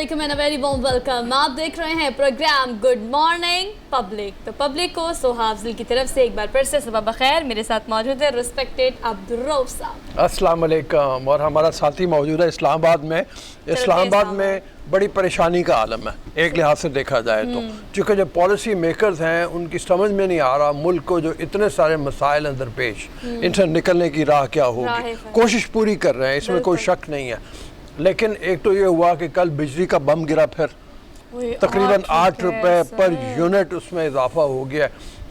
वालेकुम and very warm welcome. आप देख रहे हैं प्रोग्राम गुड मॉर्निंग पब्लिक। तो पब्लिक को सोहाफजिल की तरफ से एक बार फिर से सुबह बखैर। मेरे साथ मौजूद है रिस्पेक्टेड अब्दुल रऊफ साहब। अस्सलाम वालेकुम। और हमारा साथी मौजूद है इस्लामाबाद में। इस्लामाबाद में बड़ी परेशानी का आलम है एक लिहाज से देखा जाए तो, क्योंकि जो पॉलिसी मेकर्स हैं उनकी समझ में नहीं आ रहा मुल्क को जो इतने सारे मसाइल हैं दरपेश, इनसे निकलने की राह क्या होगी। कोशिश पूरी कर रहे हैं, इसमें कोई शक नहीं है। लेकिन एक तो ये हुआ कि कल बिजली का बम गिरा, फिर तकरीबन 8 रुपए पर यूनिट उसमें इजाफा हो गया।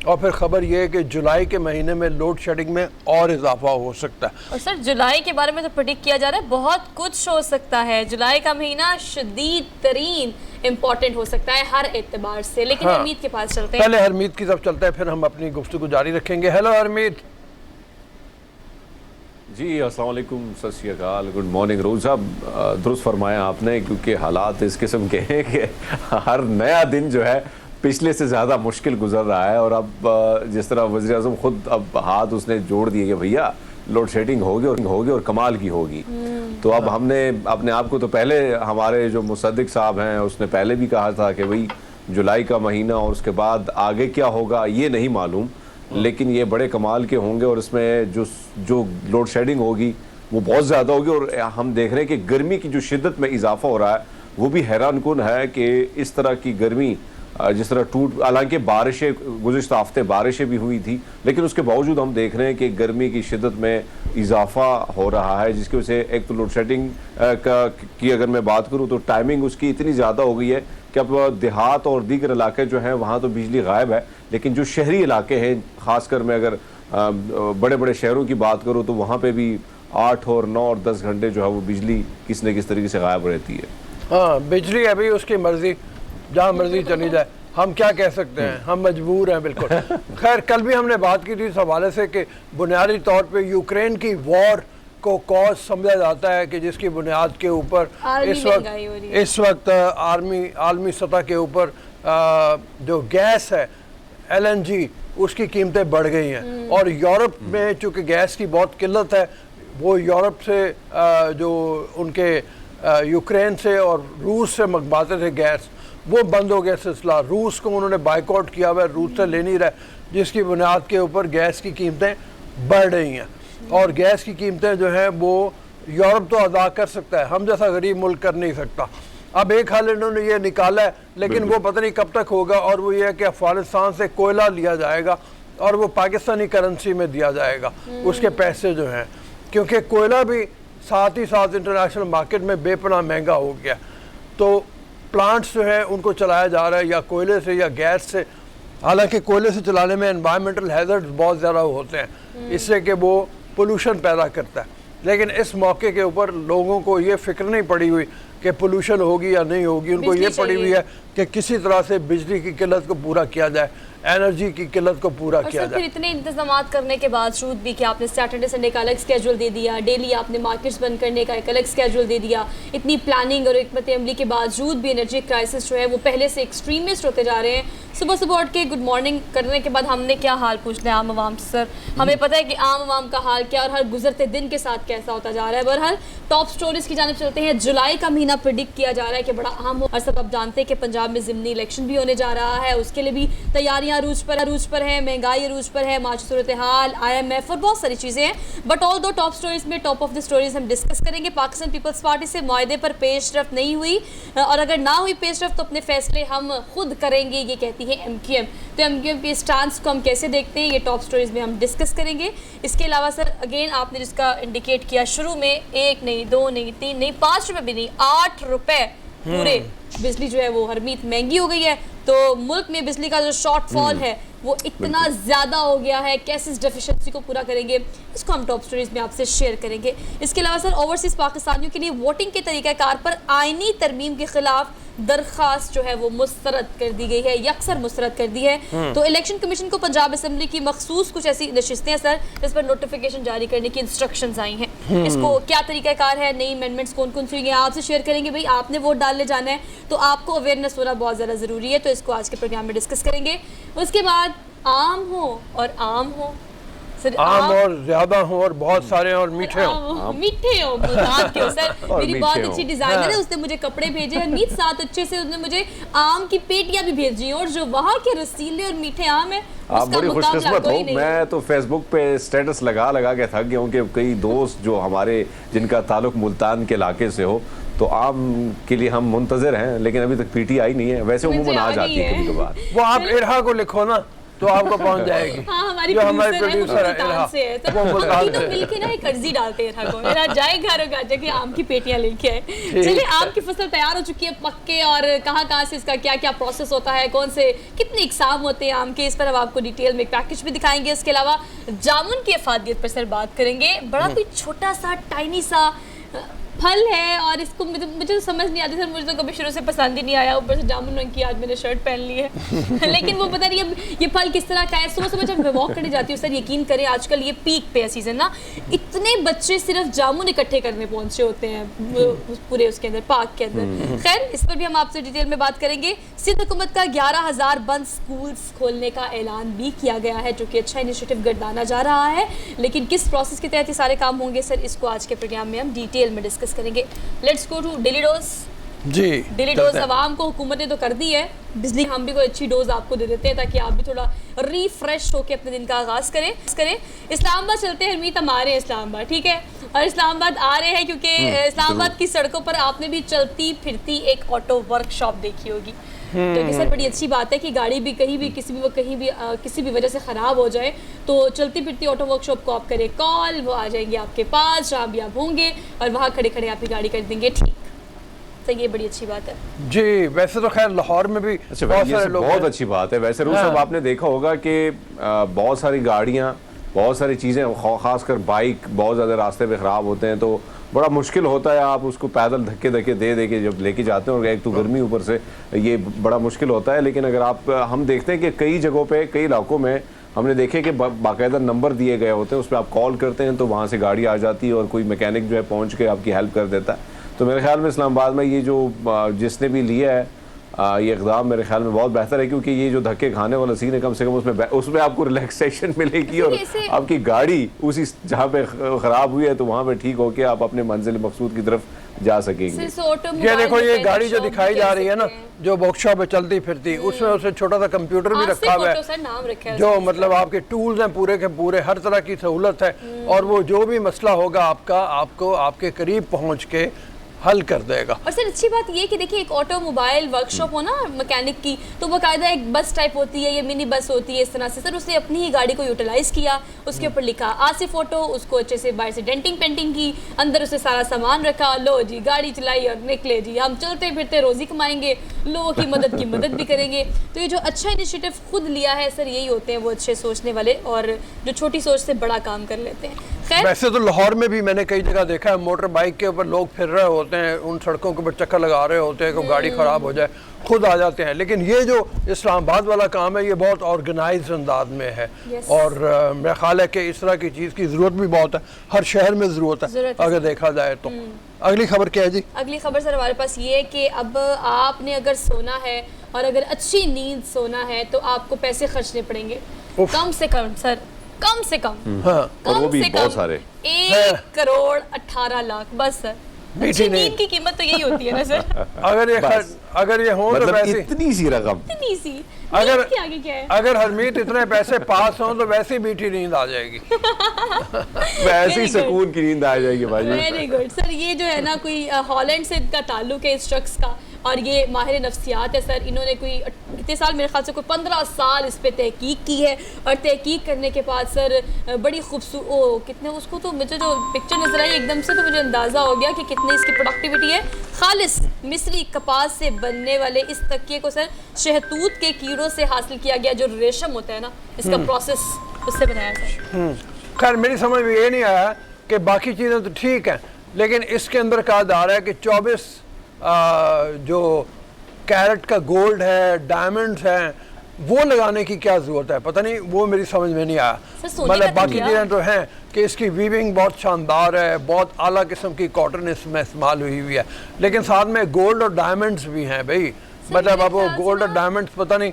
और फिर खबर ये है कि जुलाई के महीने में लोड शेडिंग में और इजाफा हो सकता है। और सर जुलाई के बारे में तो प्रेडिक्ट किया जा रहा है बहुत कुछ हो सकता है। जुलाई का महीना शदीद तरीन इम्पोर्टेंट हो सकता है हर एतबार से। लेकिन हरमीत के पास चलते हैं, पहले हरमीत की तरफ चलते हैं, फिर हम अपनी गुफ्तगू जारी रखेंगे। हेलो हरमीत। जी अस्सलाम वालेकुम, सत श्री अकाल, गुड मॉर्निंग। रोज़ साहब दुरुस्त फरमाया आपने, क्योंकि हालात इस किस्म के हैं कि हर नया दिन जो है पिछले से ज़्यादा मुश्किल गुजर रहा है। और अब जिस तरह वज़ीर आज़म खुद अब हाथ उसने जोड़ दिए कि भैया लोड शेडिंग होगी और कमाल की होगी। तो अब हमने अपने आप को, तो पहले हमारे जो मुसद्दिक साहब हैं उसने पहले भी कहा था कि भाई जुलाई का महीना और उसके बाद आगे क्या होगा ये नहीं मालूम, लेकिन ये बड़े कमाल के होंगे और इसमें जो लोड शेडिंग होगी वो बहुत ज़्यादा होगी। और हम देख रहे हैं कि गर्मी की जो शिद्दत में इजाफा हो रहा है वो भी हैरानकुन है कि इस तरह की गर्मी जिस तरह हालांकि बारिशें गुज़िश्ता हफ्ते बारिशें भी हुई थी, लेकिन उसके बावजूद हम देख रहे हैं कि गर्मी की शिद्दत में इजाफा हो रहा है, जिसकी वजह से एक तो लोड शेडिंग की अगर मैं बात करूँ तो टाइमिंग उसकी इतनी ज़्यादा हो गई है कि अब देहात और दीगर इलाके जो हैं वहाँ तो बिजली गायब है, लेकिन जो शहरी इलाके हैं ख़ासकर मैं अगर बड़े बड़े शहरों की बात करूँ तो वहाँ पे भी 8 और 9 और 10 घंटे जो है वो बिजली किस न किस तरीके से गायब रहती है। हाँ, बिजली अभी उसकी मर्जी, जहाँ मर्जी चली जाए, हम क्या कह सकते हैं, हम मजबूर हैं बिल्कुल। खैर कल भी हमने बात की थी इस हवाले से कि बुनियादी तौर पे यूक्रेन की वॉर को कॉज समझा जाता है कि जिसकी बुनियाद के ऊपर इस वक्त आलमी सतह के ऊपर जो गैस है LNG उसकी कीमतें बढ़ गई हैं। और यूरोप में चूँकि गैस की बहुत किल्लत है, वो यूरोप से जो उनके यूक्रेन से और रूस से मंगवाते थे गैस, वो बंद हो गया सिलसिला। रूस को उन्होंने बाइकआउट किया हुआ है, रूस से ले नहीं रहे, जिसकी बुनियाद के ऊपर गैस की कीमतें बढ़ रही हैं। और गैस की कीमतें जो हैं वो यूरोप तो अदा कर सकता है, हम जैसा गरीब मुल्क कर नहीं सकता। अब एक हाल इन्होंने ये निकाला है, लेकिन वो पता नहीं कब तक होगा। और वो ये है कि अफगानिस्तान से कोयला लिया जाएगा और वो पाकिस्तानी करेंसी में दिया जाएगा उसके पैसे जो हैं, क्योंकि कोयला भी साथ ही साथ इंटरनेशनल मार्केट में बेपनाह महंगा हो गया। तो प्लांट्स जो है उनको चलाया जा रहा है या कोयले से या गैस से। हालांकि कोयले से चलाने में एनवायरमेंटल हैजर्ड्स बहुत ज़्यादा होते हैं, इससे कि वो पोल्यूशन पैदा करता है। लेकिन इस मौके के ऊपर लोगों को ये फिक्र नहीं पड़ी हुई कि पोल्यूशन होगी या नहीं होगी, उनको ये पड़ी हुई है कि किसी तरह से बिजली की किल्लत को पूरा किया जाए, एनर्जी की किल्लत को पूरा किया जाए। फिर इतने इंतजाम करने के बावजूद भी कि आपने सैटरडे संडे का अलग स्केड्यूल दे दिया, डेली आपने मार्केट्स बंद करने का एक अलग स्केड्यूल दे दिया, इतनी प्लानिंग और हिकमत अमली के बावजूद भी एनर्जी क्राइसिस जो है वो पहले से एक्सट्रीमिस्ट होते जा रहे हैं। सुबह सुबह उठ के गुड मॉर्निंग करने के बाद हमने क्या हाल पूछना है आम आवाम से। सर हमें पता है कि आम आवाम का हाल क्या और हर गुजरते दिन के साथ कैसा होता जा रहा है। बहरहाल टॉप स्टोरीज की जानिब चलते हैं। जुलाई का महीना प्रिडिक्ट किया जा रहा है कि बड़ा अहम हो, और सब आप जानते हैं कि पंजाब में ज़िमनी इलेक्शन भी होने जा रहा है, उसके लिए भी तैयारियां अरूज पर है, महंगाई अरूज पर है, माशी सूरत हाल, IMF और बहुत सारी चीज़ें हैं। बट ऑल दो टॉप स्टोरीज में टॉप ऑफ द स्टोरीज हम डिस्कस करेंगे। पाकिस्तान पीपल्स पार्टी से मुआहदे पर पेशरफ नहीं हुई, और अगर ना हुई पेशरफ तो अपने फैसले हम खुद करेंगे, ये कहती है MQM। तो MQM के स्टांस को हम कैसे देखते हैं ये टॉप स्टोरीज में हम डिस्कस करेंगे। इसके अलावा सर अगेन आपने जिसका इंडिकेट किया शुरू में, 1 नहीं 2 नहीं 3 नहीं 5 रुपये भी नहीं, 8 रुपये पूरे बिजली जो है वो हरमीत महंगी हो गई है। तो मुल्क में बिजली का जो शॉर्टफॉल है वो इतना ज़्यादा हो गया है, कैसे इस डेफिशिएंसी को पूरा करेंगे, इसको हम टॉप स्टोरीज में आपसे शेयर करेंगे। इसके अलावा सर ओवरसीज़ पाकिस्तानियों के लिए वोटिंग के तरीक़ाकार पर आइनी तरमीम के खिलाफ दरख्वास्त जो है वो मुस्तरद कर दी गई है, यकसर मुस्तरद कर दी है। तो इलेक्शन कमीशन को पंजाब असम्बली की मखसूस कुछ ऐसी नशिस्तें हैं सर जिस पर नोटिफिकेशन जारी करने की इंस्ट्रक्शंस आई हैं। इसको क्या तरीक़ाकार है, नई अमेंडमेंट्स कौन कौन सी हुई हैं, आपसे शेयर करेंगे। भाई आपने वोट डालने जाना है तो आपको अवेयरनेस होना बहुत ज़्यादा ज़रूरी है, तो इसको आज के प्रोग्राम में डिस्कस करेंगे। उसके बाद आम हो और आम हो, सर आम और ज्यादा हो और बहुत सारे और मीठे हो। मीठे हो मुल्तान के हो सर। और मेरी मीठे बहुत हो। अच्छी डिजाइनर है, हाँ। उसने मुझे कपड़े भेजे हरमीत, साथ अच्छे से उसने मुझे आम की पेटियां भी भेजी और जो वहाँ के रसीले और मीठे आम है आप उसका बड़ी मुकाबला खुशकिस्मत कोई हो। नहीं। मैं तो फेसबुक पे स्टेटस लगा लगा के थक गया हूँ कि कई दोस्त जो हमारे जिनका ताल्लुक मुल्तान के इलाके से हो तो आम के लिए हम मुंतजर हैं, लेकिन अभी तक पीटी आई नहीं है। वैसे मुझे उमूमन आ आ जाती गई है है। कभी कभार। वो आप इरहा को लिखो ना तो आपको पहुंच जाएगी। हाँ, हमारी जो हमारे प्रोड्यूसर है, वो प्रोड्यूसर है मुल्तान इरहा, से है। तो वो हम मुल्तान तीनों से मिलके ना एक अर्जी डालते हैं इरहा को, इरहा जाए घर और जाके आम की पेटियां लेके आए। चलिए, आम की फसल तैयार हो चुकी है पक्के, और कहाँ से इसका क्या क्या प्रोसेस होता है, कौन से कितने इकसाम होते हैं आम के, इस पर हम आपको डिटेल में एक पैकेज भी दिखाएंगे। इसके अलावा जामुन की अफादियत पर सर बात करेंगे। बड़ा कोई छोटा सा टाइनी सा फल है और इसको मुझे तो समझ नहीं आती सर, मुझे तो कभी शुरू से पसंद ही नहीं आया। ऊपर से जामुन रंग की आज मैंने शर्ट पहन ली है लेकिन वो पता नहीं अब ये फल किस तरह का है। सुबह सुबह जब मैं वॉक करने जाती हूँ सर, यकीन करें आजकल ये पीक पे है सीजन ना, इतने बच्चे सिर्फ जामुन इकट्ठे करने पहुंचे होते हैं पूरे उसके अंदर, पार्क के अंदर। खैर, इस पर भी हम आपसे डिटेल में बात करेंगे। सिंध हुकूमत का 11,000 बंद स्कूल्स खोलने का ऐलान भी किया गया है, जो कि अच्छा इनिशिएटिव गर्दाना जा रहा है। लेकिन किस प्रोसेस के तहत ये सारे काम होंगे सर, इसको आज के प्रोग्राम में हम डिटेल में डिस्कस करेंगे। Let's go to daily dose. जी, डेली डोज आवाम को हुकूमत ने तो कर दी है बिजली, हम भी कोई अच्छी डोज आपको दे देते हैं ताकि आप भी थोड़ा रिफ्रेश होकर अपने दिन का आगाज करें। इस्लामाबाद चलते हैं हरमीत, हमारे इस्लामाबाद, ठीक है। और इस्लामाबाद आ रहे हैं क्योंकि इस्लामाबाद की सड़कों पर आपने भी चलती फिरती एक ऑटो वर्कशॉप देखी होगी। तो कि सर बड़ी अच्छी बात है कि गाड़ी भी कहीं भी किसी भी वजह से ख़राब हो जाए तो चलती फिरती ऑटो वर्कशॉप को आप करें कॉल, वो आ जाएंगे आपके पास जहाँ भी आप होंगे और वहाँ खड़े खड़े आपकी गाड़ी कर देंगे ठीक। तो ये बड़ी अच्छी बात है जी। वैसे तो खैर लाहौर में भी अच्छा, बहुत ये सारे सब लोग बहुत हैं। अच्छी बात है। वैसे रूस हाँ। साहब आपने देखा होगा कि बहुत सारी गाड़ियाँ, बहुत सारी चीज़ें, खासकर बाइक बहुत ज़्यादा रास्ते पे ख़राब होते हैं तो बड़ा मुश्किल होता है। आप उसको पैदल धक्के धक्के दे के जब लेके जाते हैं, और एक तो गर्मी ऊपर से, ये बड़ा मुश्किल होता है। लेकिन अगर आप हम देखते हैं कि कई जगहों पे, कई इलाकों में हमने देखे कि बाकायदा नंबर दिए गए होते हैं, उस पर आप कॉल करते हैं तो वहाँ से गाड़ी आ जाती है और कोई मैकेनिक जो है पहुँच के आपकी हेल्प कर देता है। तो मेरे ख्याल में इस्लामाबाद में ये जो जिसने भी लिया है ये इक़दाम मेरे ख्याल में बहुत बेहतर है, क्योंकि ये जो धक्के खाने वाला सीन है कम से कम उसमें आपको रिलैक्सेशन मिलेगी और आपकी गाड़ी उसी जहाँ पे ख़राब हुई है तो वहाँ पे ठीक होके आप अपने मंजिल मकसूद की तरफ जा सकेंगे। ये देखो, ये गाड़ी जो दिखाई जा रही है ना, जो वर्कशॉप है चलती फिरती, उसमें उसे छोटा सा कंप्यूटर भी रखा हुआ है जो मतलब आपके टूल्स हैं पूरे के पूरे, हर तरह की सहूलत है और वो जो भी मसला होगा आपको आपके करीब पहुँच के हल कर देगा। और सर अच्छी बात ये कि देखिए एक ऑटोमोबाइल वर्कशॉप हो ना मैकेनिक की, तो बाकायदा एक बस टाइप होती है, ये मिनी बस होती है इस तरह से। सर उसने अपनी ही गाड़ी को यूटिलाइज किया, उसके ऊपर लिखा आसिफ ऑटो, उसको अच्छे से बाहर से डेंटिंग पेंटिंग की, अंदर उसे सारा सामान रखा, लो जी गाड़ी चलाई और निकले जी, हम चलते फिरते रोजी कमाएंगे, लोगों की मदद भी करेंगे। तो ये जो अच्छा इनिशिएटिव खुद लिया है सर, यही होते हैं वो अच्छे सोचने वाले और जो छोटी सोच से बड़ा काम कर लेते हैं। वैसे तो लाहौर में भी मैंने कई जगह देखा है, मोटर बाइक के ऊपर लोग फिर रहे होते हैं, उन सड़कों के ऊपर चक्कर लगा रहे होते हैं कि गाड़ी ख़राब हो जाए, खुद आ जाते हैं। लेकिन ये जो इस्लामाबाद वाला काम है ये बहुत ऑर्गेनाइज अंदाज में है और मेरा ख्याल है कि इस तरह की चीज़ की ज़रूरत भी बहुत है, हर शहर में ज़रूरत है अगर देखा जाए तो। अगली खबर क्या है जी? अगली खबर सर हमारे पास ये है कि अब आपने अगर सोना है और अगर अच्छी नींद सोना है तो आपको पैसे खर्चने पड़ेंगे कम से कम सर, कम से कम और वो भी बहुत सारे 1 करोड़ 18 लाख बस सर। अच्छी नींद की कीमत तो यही होती है ना सर। अगर ये हो मतलब तो वैसे इतनी सी रकम, इतनी सी, अगर के आगे क्या है? अगर हरमीत इतने पैसे पास हों तो वैसे ही मीठी नींद आ जाएगी वैसे ही सुकून की नींद आ जाएगी भाई। Very good sir. ये जो है ना कोई हॉलैंड से इनका ताल्लुक है इस शख्स का और ये माहिर नफ्सियात है सर। इन्होंने कोई कितने साल, मेरे ख्याल से कोई 15 साल इस पे तहकीक की है और तहकीक करने के बाद सर बड़ी खूबसूरत कितने उसको तो मुझे जो पिक्चर नजर आई एकदम से तो मुझे अंदाज़ा हो गया कि कितनी इसकी प्रोडक्टिविटी है। खालिस मिस्री कपास से बनने वाले इस तकिए को सर शहतूत के कीड़ों से हासिल किया गया, जो रेशम होता है ना इसका प्रोसेस, उससे बनाया सर। खैर मेरी समझ में ये नहीं आया कि बाकी चीज़ें तो ठीक हैं, लेकिन इसके अंदर कहा जा रहा है कि 24 जो कैरेट का गोल्ड है, डायमंड्स हैं, वो लगाने की क्या ज़रूरत है, पता नहीं, वो मेरी समझ में नहीं आया। मतलब बाकी चीज़ें तो हैं कि इसकी वीविंग बहुत शानदार है, बहुत आला किस्म की कॉटन इसमें इस्तेमाल हुई है, लेकिन साथ में गोल्ड और डायमंड्स भी हैं भाई। मतलब अब वो गोल्ड और डायमंड्स पता नहीं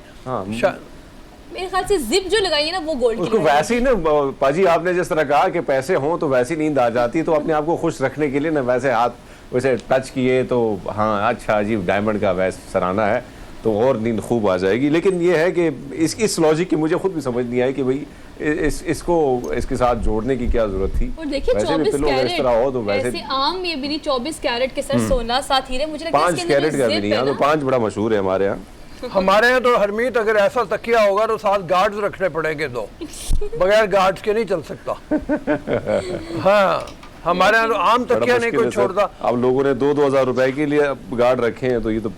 मेरे ख्याल से जिप जो लगाई है ना वो गोल्ड उसको वैसे ही ना पाजी, आपने जिस तरह कहा कि पैसे हों तो वैसी नींद आ जाती है, तो अपने आप को खुश रखने के लिए ना वैसे हाथ वैसे टच किए तो हाँ अच्छा अजीब डायमंड का वैसे सराहना है तो और नींद खूब आ जाएगी। लेकिन ये है कि इस लॉजिक की मुझे खुद भी समझ नहीं आई कि भाई इसको इसके साथ जोड़ने की क्या जरूरत थी। और देखिए वैसे भी 24 पिलो इस तरह हो तो कैरेट, वैसे ऐसे आम ये भी नहीं 24 कैरेट के सर सोना साथ हीरे, मुझे लगता है 5 इसके अंदर कैरेट का भी जिप नहीं, है यहाँ तो ना। 5 बड़ा मशहूर है हमारे यहाँ। हमारे यहाँ तो हरमीत अगर ऐसा तकिया होगा तो साथ गार्ड्स रखने पड़ेंगे 2, बगैर गार्ड्स के नहीं चल सकता। हाँ हमारे यहाँ तो आम बड़ा तकिया नहीं मुश्किल कोई है सर। छोड़ता। अब लोगों ने 2-2 हज़ार रुपए के लिए गार्ड रखे हैं, तो ये तो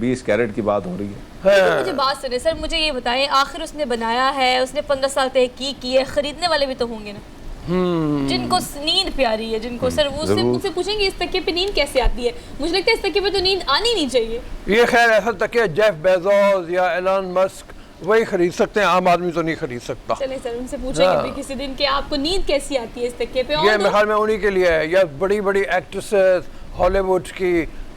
20 कैरेट की बात हो रही है। लेकिन मुझे बात सुने सर, मुझे ये बताएं आखिर उसने बनाया है, उसने 15 साल तहकीक की है, खरीदने वाले भी तो होंगे ना जिनको नींद प्यारी है, जिनको सर वो उससे जरूर। मुझसे पूछेंगे इस तकिए पे नींद कैसे आती है। मुझे लगता है इस तकिए पे तो नींद आनी नहीं चाहिए। ये खैर ऐसा तकिया जेफ बेजोस या एलन मस्क वही खरीद सकते हैं, आम आदमी तो नहीं खरीद सकता। चले सर उनसे पूछेंगे भी किसी दिन कि आपको नींद कैसी आती है इस तकिए पे। ये और मेरे ख्याल में उन्हीं के लिए है, या बड़ी बड़ी एक्ट्रेसेस हॉलीवुड की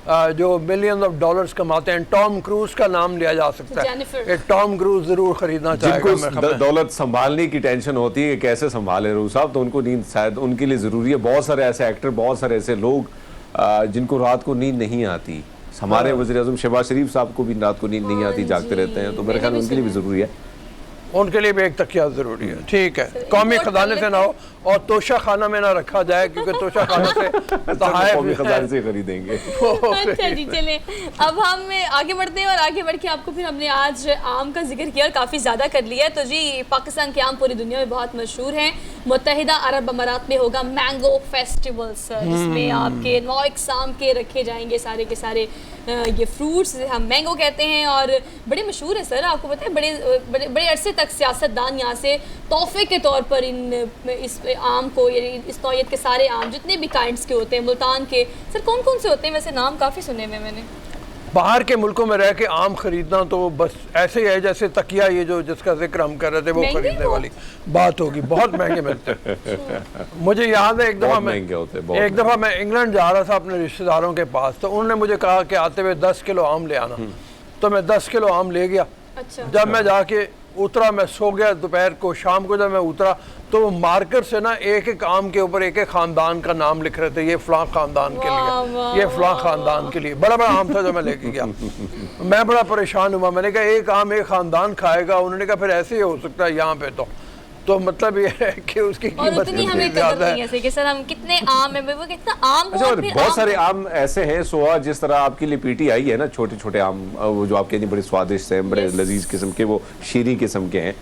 जो मिलियन ऑफ डॉलर्स कमाते हैं। टॉम क्रूज का नाम लिया जा सकता है, जेनिफर। ये टॉम क्रूज जरूर खरीदना चाहेगा मेरे ख्याल जिनको में। दौलत संभालने की टेंशन होती है कि कैसे संभाले रू साहब, तो उनको नींद शायद उनके लिए जरूरी है। बहुत सारे ऐसे एक्टर, बहुत सारे ऐसे लोग जिनको रात को नींद नहीं आती। हमारे वज़ीर आज़म शहबाज शरीफ साहब को भी रात को नींद नहीं आती, जागते रहते हैं, तो मेरे ख्याल में उनके लिए भी जरूरी है। उनके लिए भी एक तकिया जरूरी है। ठीक है, कौमी खजाने से ना हो और तोशा खाना में ना रखा जाए, क्योंकि तोशा खाने से कौमी खजाने से खरीदेंगे। अच्छा जी चले अब हम आगे बढ़ते हैं और आगे बढ़ के आपको फिर हमने आज आम का जिक्र किया और काफ़ी ज़्यादा कर लिया। तो जी पाकिस्तान के आम पूरी दुनिया में बहुत मशहूर हैं। मुत्तहिदा अरब अमारात में होगा मैंगो फेस्टिवल सर, जिसमें आपके 9 इकसाम के रखे जाएंगे सारे के सारे ये फ्रूट्स हम मैंगो कहते हैं और बड़े मशहूर है सर। आपको पता है बड़े बड़े बड़े अरसे तक सियासतदान यहाँ से तोहफे के तौर पर इस आम को, यानी इस नौयत के सारे आम जितने भी काइंड्स के होते हैं, मुल्तान के सर कौन कौन से होते हैं? वैसे नाम काफ़ी सुने हुए मैंने। बाहर के मुल्कों में रह के आम खरीदना तो बस ऐसे ही है जैसे तकिया ये जो जिसका जिक्र हम कर रहे थे वो महंगे खरीदने हो? वाली बात होगी। बहुत महंगे मिलते हैं। मुझे याद है एक बहुत दफ़ा महंगे होते हैं, बहुत एक दफ़ा मैं इंग्लैंड जा रहा था अपने रिश्तेदारों के पास, तो उन्होंने मुझे कहा कि आते हुए 10 किलो आम ले आना। तो मैं 10 किलो आम ले गया। अच्छा जब मैं जाके उतरा, मैं सो गया दोपहर को, शाम को जब मैं उतरा तो वो मार्कर से ना एक एक आम के ऊपर एक एक खानदान का नाम लिख रहे थे, ये फलां खानदान के लिए, ये फलां खानदान के लिए। बड़ा बड़ा आम था जो मैं लेके गया। मैं बड़ा परेशान हुआ, मैंने कहा एक आम एक खानदान खाएगा। उन्होंने कहा फिर ऐसे ही हो सकता है यहाँ पे तो मतलब ये है कि उसकी और कीमत उतनी हमें कदर ज़्यादा नहीं है कि सर हम कितने आम है, वो कितना आम हो अच्छा, और और फिर बहुत आम सारे आम ऐसे हैं सोहा, जिस तरह आपके लिए पीटी आई है ना, छोटे छोटे आम वो जो आपके लिए बड़े स्वादिष्ट हैं, बड़े Yes. लजीज किस्म के, वो शीरी किस्म के हैं।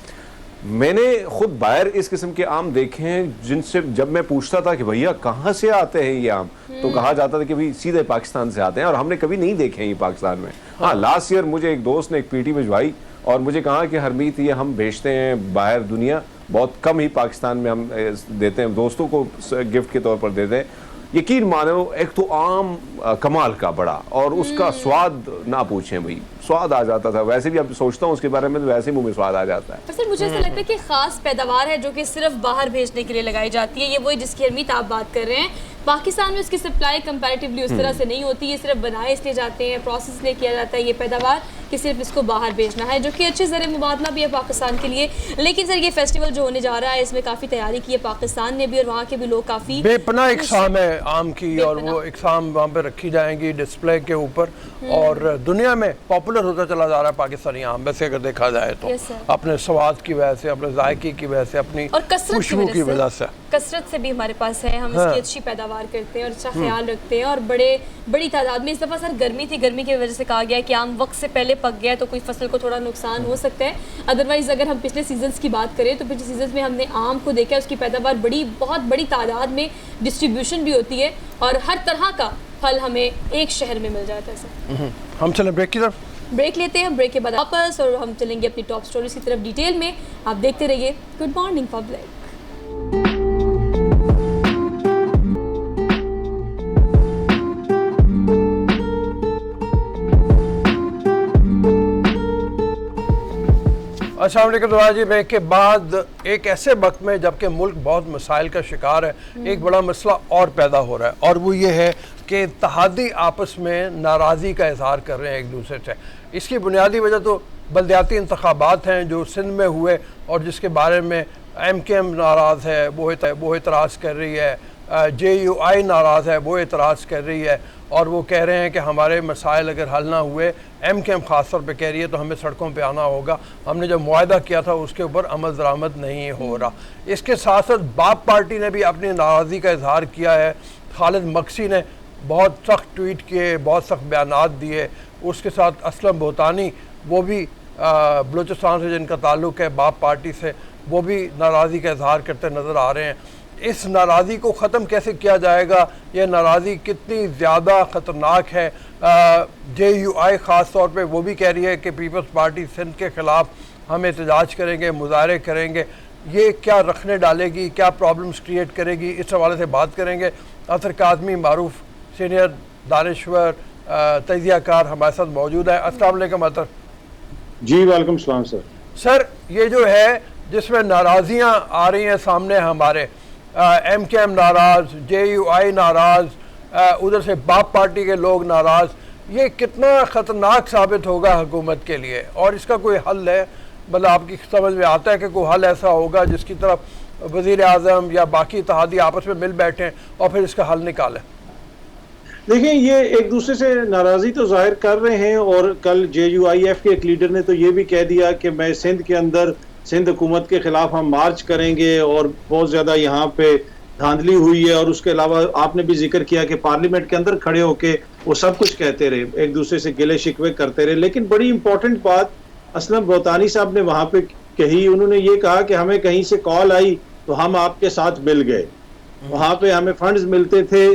मैंने खुद बाहर इस किस्म के आम देखे हैं जिनसे जब मैं पूछता था कि भैया कहाँ से आते हैं ये आम, तो कहा जाता था कि भाई सीधे पाकिस्तान से आते हैं और हमने कभी नहीं देखे हैं ये पाकिस्तान में। हाँ, लास्ट ईयर मुझे एक दोस्त ने एक पीटी भिजवाई और मुझे कहा कि हरमीत ये हम बेचते हैं बाहर दुनिया, बहुत कम ही पाकिस्तान में हम देते हैं, दोस्तों को गिफ्ट के तौर पर देते हैं। यकीन मानो एक तो आम कमाल का बड़ा, और उसका स्वाद ना पूछें भाई, स्वाद आ जाता था। वैसे भी अब सोचता हूँ उसके बारे में तो वैसे ही मुंह में स्वाद आ जाता है। पर सर मुझे ऐसा लगता है कि खास पैदावार है जो कि सिर्फ बाहर भेजने के लिए लगाई जाती है। ये वही जिसकी हरमीत आप बात कर रहे हैं, पाकिस्तान में उसकी सप्लाई कंपैरेटिवली उस तरह से नहीं होती। ये सिर्फ बनाए इसलिए जाते हैं, प्रोसेस इसलिए किया जाता है ये पैदावार कि सिर्फ इसको बाहर भेजना है, जो कि अच्छे ज़र मुबादला भी है पाकिस्तान के लिए। लेकिन सर ये फेस्टिवल जो होने जा रहा है इसमें काफ़ी तैयारी की है पाकिस्तान ने भी, और वहाँ के भी लोग काफ़ी बेपना इकसाम है आम की, और वो इकसाम वहाँ पे रखी जाएंगी डिस्प्ले के ऊपर। और दुनिया में पॉपुलर होता चला जा रहा है पाकिस्तानी आम, वैसे अगर देखा जाए तो Yes, sir. अपने स्वाद की वजह से, अपने जायके की वजह से, अपनी और कसरत खुशबू की वजह से। कसरत से भी हमारे पास है, हम हाँ। इसकी अच्छी पैदावार करते हैं और अच्छा ख्याल रखते हैं। और बड़ी तादाद में इस दफ़ा सर गर्मी थी, गर्मी की वजह से कहा गया कि आम वक्त से पहले पक गया तो कोई फसल को थोड़ा नुकसान हो सकता है। अदरवाइज़ अगर हम पिछले सीजन्स की बात करें तो पिछले सीजन में हमने आम को देखा, उसकी पैदावार बहुत बड़ी तादाद में डिस्ट्रीब्यूशन भी होती है और हर तरह का फल हमें एक शहर में मिल जाता है सर। हम चले ब्रेक की तरफ। ब्रेक लेते हैं, ब्रेक के बाद वापस और हम चलेंगे अपनी टॉप स्टोरीज की तरफ डिटेल में। आप देखते रहिए गुड मॉर्निंग पब्लिक। अस्सलाम वालेकुम। तो आज ब्रेक के बाद एक ऐसे वक्त में जबकि मुल्क बहुत मसाइल का शिकार है, एक बड़ा मसला और पैदा हो रहा है, और वो ये है कि इत्तेहादी आपस में नाराज़ी का इजहार कर रहे हैं एक दूसरे से। इसकी बुनियादी वजह तो बलदियाती इंतखाबात हैं जो सिंध में हुए और जिसके बारे में MKM नाराज़ है, वो एतराज़ कर रही है, JUI नाराज़ है, वो एतराज़ कर रही है और वो कह रहे हैं कि हमारे मसाइल अगर हल ना हुए, MKM ख़ास तौर पे कह रही है तो हमें सड़कों पे आना होगा, हमने जो मुआहदा किया था उसके ऊपर अमल दरामद नहीं हो रहा। इसके साथ साथ बाप पार्टी ने भी अपनी नाराज़गी का इजहार किया है। खालिद मक्सी ने बहुत सख्त ट्वीट किए, बहुत सख्त बयानात दिए। उसके साथ असलम बोतानी, वो भी बलूचिस्तान से जिनका ताल्लुक़ है बाप पार्टी से, वो भी नाराज़गी का इजहार करते नज़र आ रहे हैं। इस नाराज़गी को ख़त्म कैसे किया जाएगा, ये नाराज़गी कितनी ज़्यादा ख़तरनाक है। JUI ख़ास तौर पे वो भी कह रही है कि पीपल्स पार्टी सिंध के ख़िलाफ़ हम एहतजाज करेंगे, मुज़ाहरे करेंगे। ये क्या रखने डालेगी, क्या प्रॉब्लम्स क्रिएट करेगी, इस हवाले से बात करेंगे। अतर काज़मी मारूफ सीनियर दानिश्वर तजियाकार हमारे साथ मौजूद है। अस्सलाम वालेकुम अतर जी। वालेकुम सलाम सर। सर ये जो है जिसमें नाराज़ियाँ आ रही हैं सामने हमारे, MKM नाराज़, JUI नाराज़, उधर से बाप पार्टी के लोग नाराज़, ये कितना ख़तरनाक साबित होगा हुकूमत के लिए और इसका कोई हल है? मतलब आपकी समझ में आता है कि कोई हल ऐसा होगा जिसकी तरफ वज़ीर आज़म या बाकी इत्तेहादी आपस में मिल बैठें और फिर इसका हल निकालें? देखिए, ये एक दूसरे से नाराज़ी तो जाहिर कर रहे हैं और कल JUIF के एक लीडर ने तो ये भी कह दिया कि मैं सिंध के अंदर सिंध हुकूमत के ख़िलाफ़ हम मार्च करेंगे और बहुत ज़्यादा यहाँ पे धांधली हुई है। और उसके अलावा आपने भी जिक्र किया कि पार्लियामेंट के अंदर खड़े होके वो सब कुछ कहते रहे, एक दूसरे से गिले शिकवे करते रहे। लेकिन बड़ी इंपॉर्टेंट बात असलम बोतानी साहब ने वहाँ पे कही, उन्होंने ये कहा कि हमें कहीं से कॉल आई तो हम आपके साथ मिल गए, वहाँ पे हमें फंड्स मिलते थे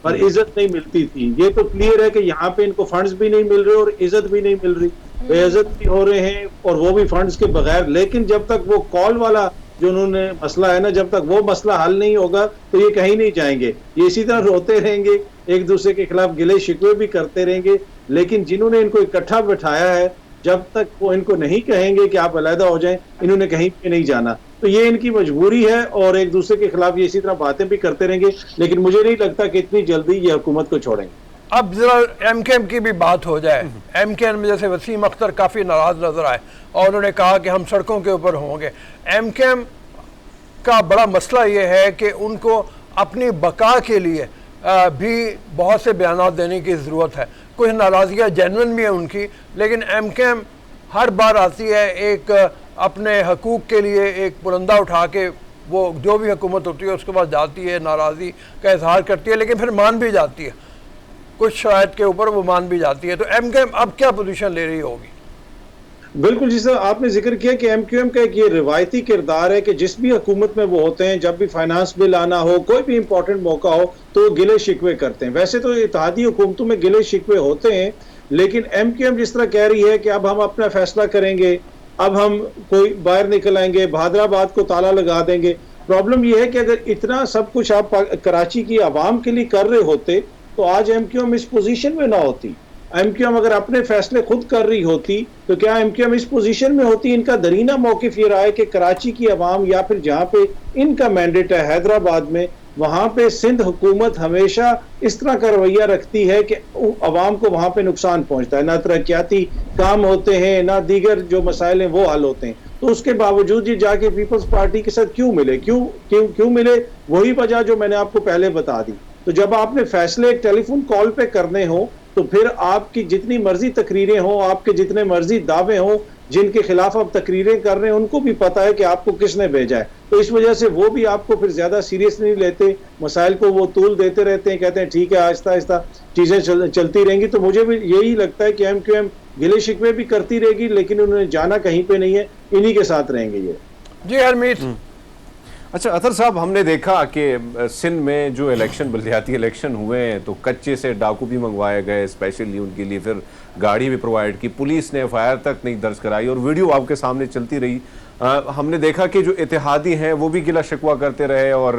पर इज्जत नहीं मिलती थी। ये तो क्लियर है कि यहाँ पे इनको फंड्स भी नहीं मिल रहे और इज्जत भी नहीं मिल रही, बेइज्जत भी हो रहे हैं और वो भी फंड्स के बगैर। लेकिन जब तक वो कॉल वाला जो उन्होंने मसला है ना, जब तक वो मसला हल नहीं होगा तो ये कहीं नहीं जाएंगे। ये इसी तरह रोते रहेंगे, एक दूसरे के खिलाफ गिले शिकवे भी करते रहेंगे। लेकिन जिन्होंने इनको इकट्ठा बैठाया है, जब तक वो इनको नहीं कहेंगे कि आप अलहदा हो जाएं, इन्होंने कहीं पे नहीं जाना। तो ये इनकी मजबूरी है और एक दूसरे के खिलाफ ये इसी तरह बातें भी करते रहेंगे। लेकिन मुझे नहीं लगता कि इतनी जल्दी ये हुकूमत को छोड़ेंगे। अब जरा MKM की भी बात हो जाए। MKM में जैसे वसीम अख्तर काफ़ी नाराज़ नजर आए और उन्होंने कहा कि हम सड़कों के ऊपर होंगे। MKM का बड़ा मसला ये है कि उनको अपनी बका के लिए भी बहुत से बयानात देने की ज़रूरत है। कुछ नाराज़गियाँ जेन्युइन भी है उनकी, लेकिन MKM हर बार आती है एक अपने हकूक़ के लिए एक पुरंदा उठा के, वो जो भी हुकूमत होती है उसके पास जाती है, नाराज़गी का इजहार करती है, लेकिन फिर मान भी जाती है, कुछ शराइत के ऊपर वो मान भी जाती है। तो MKM अब क्या पोजीशन ले रही होगी? बिल्कुल, जिस तरह आपने जिक्र किया कि MKM का एक ये रिवायती किरदार है कि जिस भी हुकूमत में वो होते हैं, जब भी फाइनेंस बिल आना हो, कोई भी इंपॉर्टेंट मौका हो तो वो गिले शिकवे करते हैं। वैसे तो इत्तेहादी हुकूमतों में गिले शिकवे होते हैं, लेकिन MKM जिस तरह कह रही है कि अब हम अपना फैसला करेंगे, अब हम कोई बाहर निकल आएंगे, भादराबाद को ताला लगा देंगे। प्रॉब्लम यह है कि अगर इतना सब कुछ आप कराची की आवाम के लिए कर रहे होते तो आज MKM इस पोजीशन में ना होती। MKM अगर अपने फैसले खुद कर रही होती तो क्या MKM इस पोजीशन में होती? इनका दरीना मौक़िफ़ ये रहा है कि कराची की आवाम या फिर जहाँ पे इनका मैंडेट है हैदराबाद में, वहाँ पे सिंध हुकूमत हमेशा इस तरह का रवैया रखती है कि आवाम को वहाँ पे नुकसान पहुँचता है, ना तरक्याती काम होते हैं, ना दीगर जो मसाइल हैं वो हल होते हैं। तो उसके बावजूद ये जाके पीपल्स पार्टी के साथ क्यों मिले? क्यों मिले? वही वजह जो मैंने आपको पहले बता दी। तो जब आपने फैसले एक टेलीफोन कॉल पे करने हो तो फिर आपकी जितनी मर्जी तकरीरें हों, आपके जितने मर्जी दावे हों, जिनके खिलाफ आप तकरीरें कर रहे हैं, उनको भी पता है कि आपको किसने भेजा है। तो इस वजह से वो भी आपको फिर ज्यादा सीरियस नहीं लेते, मसाइल को वो तूल देते रहते हैं, कहते हैं ठीक है आहिस्ता आहिस्ता चीजें चलती रहेंगी। तो मुझे भी यही लगता है कि MKM गिले शिकवे भी करती रहेगी, लेकिन उन्होंने जाना कहीं पे नहीं है, इन्हीं के साथ रहेंगे ये। जी हरमीत। अच्छा अतर साहब, हमने देखा कि सिंध में जो इलेक्शन, बलदियाती इलेक्शन हुए हैं तो कच्चे से डाकू भी मंगवाए गए स्पेशली उनके लिए, फिर गाड़ी भी प्रोवाइड की, पुलिस ने FIR तक नहीं दर्ज कराई और वीडियो आपके सामने चलती रही। हमने देखा कि जो इत्तेहादी हैं वो भी गिला शिकवा करते रहे और